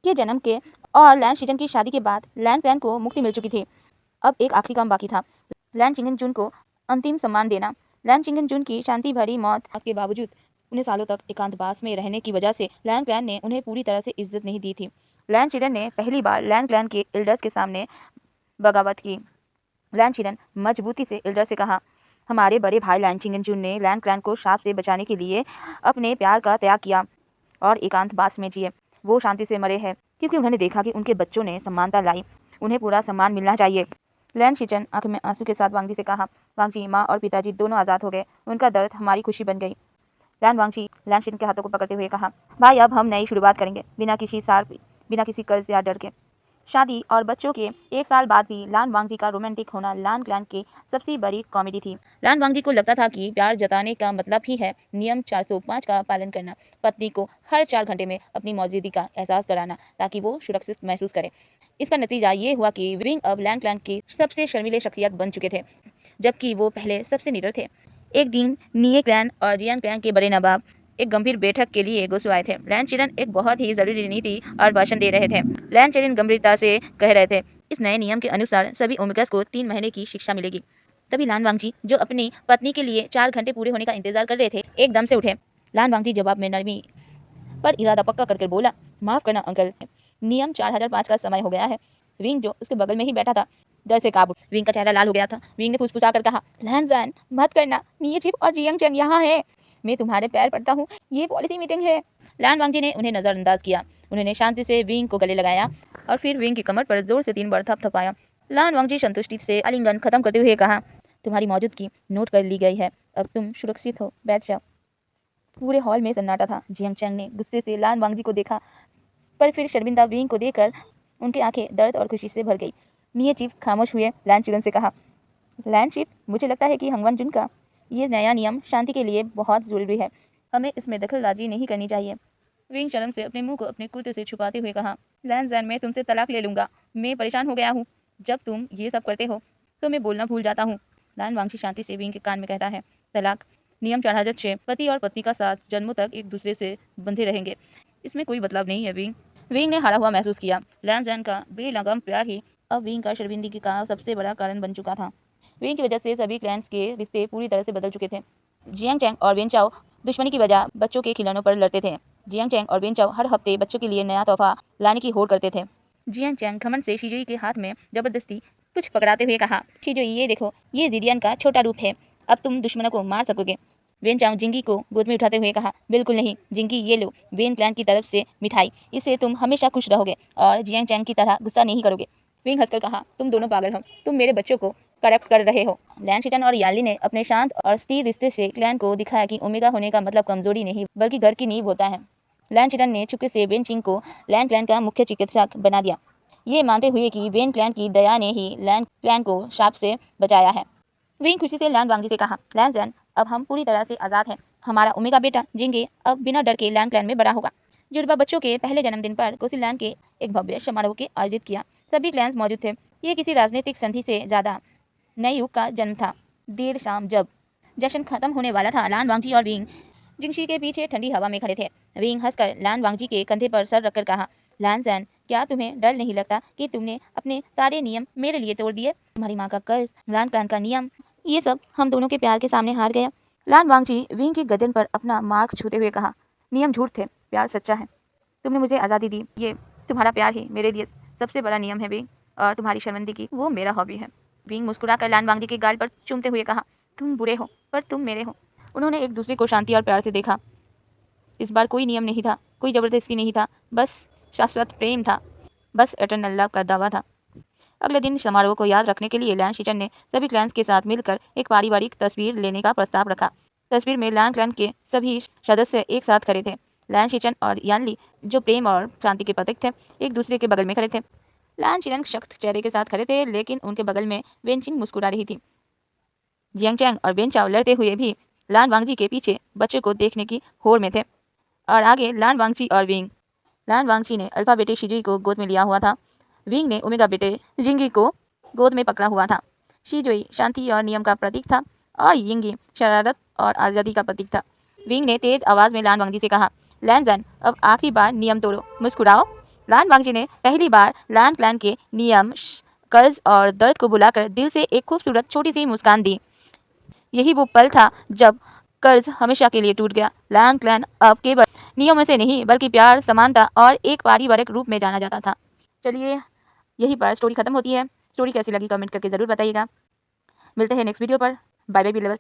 Speaker 2: के जन्म के और लैन शिचन की शादी के बाद लैन क्लैन को मुक्ति मिल चुकी थी। अब एक आखिरी काम बाकी था, लैन चिंगन जून को अंतिम सम्मान देना। लैन चिंगन जून की शांति भरी मौत के बावजूद उन्हें सालों तक एकांतवास में रहने की वजह से लैन क्लैन ने उन्हें पूरी तरह से इज्जत नहीं दी थी। लैन चिरन ने पहली बार लैन क्लैन के एल्डर्स के सामने बगावत की। लैन चिरन मजबूती से एल्डर से कहा, हमारे बड़े भाई लैन चिंगन जून ने लैन क्लैन को शाप से बचाने के लिए अपने प्यार का त्याग किया और एकांतवास में जिए। वो शांति से मरे हैं क्योंकि उन्होंने देखा कि उनके बच्चों ने समानता लाई। उन्हें पूरा सम्मान मिलना चाहिए। लैन शिचन आंख में आंसू के साथ वांगजी से कहा, वांगजी, माँ और पिताजी दोनों आजाद हो गए। उनका दर्द हमारी खुशी बन गई। लैन वांगजी लैन शिचन के हाथों को पकड़ते हुए कहा, भाई, अब हम नई शुरुआत करेंगे बिना किसी कर्ज या डर के। शादी और बच्चों के 1 साल बाद भी लान वांगजी का रोमांटिक होना लान क्लैन की सबसे बड़ी कॉमेडी थी। लान वांगजी को लगता था कि प्यार जताने का मतलब ही है नियम 405 का पालन करना, पत्नी को हर 4 घंटे में अपनी मौजूदगी का एहसास कराना ताकि वो सुरक्षित महसूस करे। इसका नतीजा ये हुआ कि विंग अब लैन क्लैन की सबसे शर्मीले शख्सियत बन चुके थे, जबकि वो पहले सबसे निडर थे। एक दिन निये क्लैन और जियान क्लैन के बड़े नवाब एक गंभीर बैठक के लिए गुस्से आए थे। लैन चिरन एक बहुत ही जरूरी नीति और भाषण दे रहे थे। लैन चिरन गंभीरता से कह रहे थे, इस नए नियम के अनुसार सभी ओमेगस को 3 महीने की शिक्षा मिलेगी। तभी लान वांगजी, जो अपनी पत्नी के लिए 4 घंटे पूरे होने का इंतजार कर रहे थे, एकदम से उठे। लान वांगजी जवाब में नरमी पर इरादा पक्का करके बोला, माफ करना अंकल, नियम 4005 का समय हो गया है। विंग, जो उसके बगल में ही बैठा था, डर से काबू। विंग का चेहरा लाल हो गया था। विंग ने फुसफुसा कर कहा, लैंजन, मत करना, नियचिप और जियांग चंग यहाँ है। मैं तुम्हारे पैर पड़ता हूँ, ये पॉलिसी मीटिंग है। लैन वांगजी ने उन्हें नजरअंदाज किया। उन्होंने शांति से विंग को गले लगाया और फिर विंग की कमर पर जोर से 3 बार थपथपाया। लान वांगजी संतुष्टि से आलिंगन खत्म करते हुए कहा, तुम्हारी मौजूदगी नोट कर ली गई है, अब तुम सुरक्षित हो, बैठ जाओ। पूरे हॉल में सन्नाटा था। जियांग चंग ने गुस्से से लान वांगजी को देखा पर फिर शर्मिंदा विंग को देखकर उनकी आंखें दर्द और खुशी से भर गई। निये चीफ खामोश हुए। लैन चिरन से कहा, लैन चीफ, मुझे लगता है कि हंगवन जुन का ये नया नियम शांति के लिए बहुत जरूरी है, हमें इसमें दखलंदाजी नहीं करनी चाहिए। विंग शर्म से अपने मुंह को अपने कुर्ते से छुपाते हुए कहा, लैन जैन, मैं तुमसे तलाक ले लूंगा, मैं परेशान हो गया हूँ। जब तुम ये सब करते हो तो मैं बोलना भूल जाता हूँ। लैन वांगशी शांति से विंग के कान में कहता है, तलाक, नियम 4006, पति और पत्नी का साथ जन्मों तक एक दूसरे से बंधे रहेंगे, इसमें कोई बदलाव नहीं है। विंग विंग ने हारा हुआ महसूस किया। लैन जैन का बेलगाम प्यार ही अब विंग का शर्मिंदगी का सबसे बड़ा कारण बन चुका था। विंग की वजह से सभी क्लैंस के रिश्ते पूरी तरह से बदल चुके थे। जियांग चैंग और वेन चाओ दुश्मनी की वजह बच्चों के खिलौनों पर लड़ते थे। जियांग चैंग और वेन चाओ हर हफ्ते बच्चों के लिए नया तोहफा लाने की होड़ करते थे। जियांग चैंग घमंड से शिजुई के हाथ में जबरदस्ती कुछ पकड़ाते हुए कहा, शिजुई, ये देखो, ये जिडियन का छोटा रूप है, अब तुम दुश्मनों को मार सकोगे। वेन चाओ जिंगी को गोद में उठाते हुए कहा, बिल्कुल नहीं जिंगी, ये लो वेन क्लैन की तरफ से मिठाई, इससे तुम हमेशा खुश रहोगे और जियांग चैंग की तरह गुस्सा नहीं करोगे। विंग हंसकर कहा, तुम दोनों पागल हो, तुम मेरे बच्चों को करप्ट कर रहे हो। लैन शिटन और याली ने अपने शांत और स्थिर रिश्ते से क्लैन को दिखाया कि ओमेगा होने का मतलब कमजोरी नहीं बल्कि घर की नींव होता है। लैन शिटन ने चुपके से वेन चिंग को लैन क्लैन का मुख्य चिकित्सक बना दिया, ये मानते हुए कि वेन क्लैन की दया ने ही लैन क्लैन को शाप से बचाया है। विंग खुशी से लैन वांगी से कहा, लैन जैन, अब हम पूरी तरह से आजाद हैं। हमारा ओमेगा बेटा जिंगे अब बिना डर के लैन क्लैन में बड़ा होगा। जुड़वा बच्चों के पहले जन्मदिन पर कोसिलैंड के एक भव्य समारोह के आयोजित किया। सभी क्लैंस मौजूद थे। ये किसी राजनीतिक संधि से ज्यादा नए युग का जन्म था। देर शाम जब जश्न खत्म होने वाला था, लान वांगजी और विंग जिंगशी के पीछे ठंडी हवा में खड़े थे। विंग हंसकर लान वांगजी के कंधे पर सर रखकर कहा, लान सैन, क्या तुम्हें डर नहीं लगता कि तुमने अपने सारे नियम मेरे लिए तोड़ दिए? तुम्हारी माँ का कर्ज, लान क्लैन का नियम, ये सब हम दोनों के प्यार के सामने हार गया। लान वांगजी विंग की गर्दन पर अपना मार्क छूते हुए कहा, नियम झूठ थे, प्यार सच्चा है। तुमने मुझे आज़ादी दी, ये तुम्हारा प्यार ही मेरे लिए सबसे बड़ा नियम है विंग, और तुम्हारी शर्मिंदगी वो मेरा हॉबी है। विंग मुस्कुराकर लान वांगजी के गाल पर चूमते हुए कहा, तुम बुरे हो पर तुम मेरे हो। उन्होंने एक दूसरे को शांति और प्यार से देखा। इस बार कोई नियम नहीं था, कोई जबरदस्ती नहीं था, बस शाश्वत प्रेम था, बस एटर्नल लव का दावा था। अगले दिन समारोह को याद रखने के लिए लैन शिचन ने सभी क्लैंस के साथ मिलकर एक पारिवारिक तस्वीर लेने का प्रस्ताव रखा। तस्वीर में लैन क्लैन के सभी सदस्य एक साथ खड़े थे। लैन शिचन और यानली, जो प्रेम और शांति के प्रतीक थे, एक दूसरे के बगल में खड़े थे। लैन शिचन सख्त चेहरे के साथ खड़े थे, लेकिन उनके बगल में वेनचिंग मुस्कुरा रही थी। जियांग चैंग और बेन चाओ लड़ते हुए भी लान वांगजी के पीछे बच्चे को देखने की होड़ में थे। और आगे लान वांगजी और विंग। लान वांगजी ने अल्फा बेटे शिजुई को गोद में लिया हुआ था। विंग ने ओमेगा बेटे जिंगी को गोद में पकड़ा हुआ था। शिजुई शांति और नियम का प्रतीक था और यिंगी शरारत और आज़ादी का प्रतीक था। विंग ने तेज आवाज में लान वांगजी से कहा, लैन जैन, अब आखिरी बार नियम तोड़ो, मुस्कुराओ। लान वांगजी ने पहली बार लान क्लैन के नियम, कर्ज और दर्द को बुलाकर दिल से एक खूबसूरत छोटी सी मुस्कान दी। यही वो पल था जब कर्ज हमेशा के लिए टूट गया। लैन क्लैन अब केवल नियमों से नहीं, बल्कि प्यार, समानता और एक पारिवारिक रूप में जाना जाता था। चलिए, यही पर स्टोरी खत्म होती है। स्टोरी कैसी लगी कमेंट करके जरूर बताइएगा। मिलते हैं नेक्स्ट वीडियो पर। Bye bye.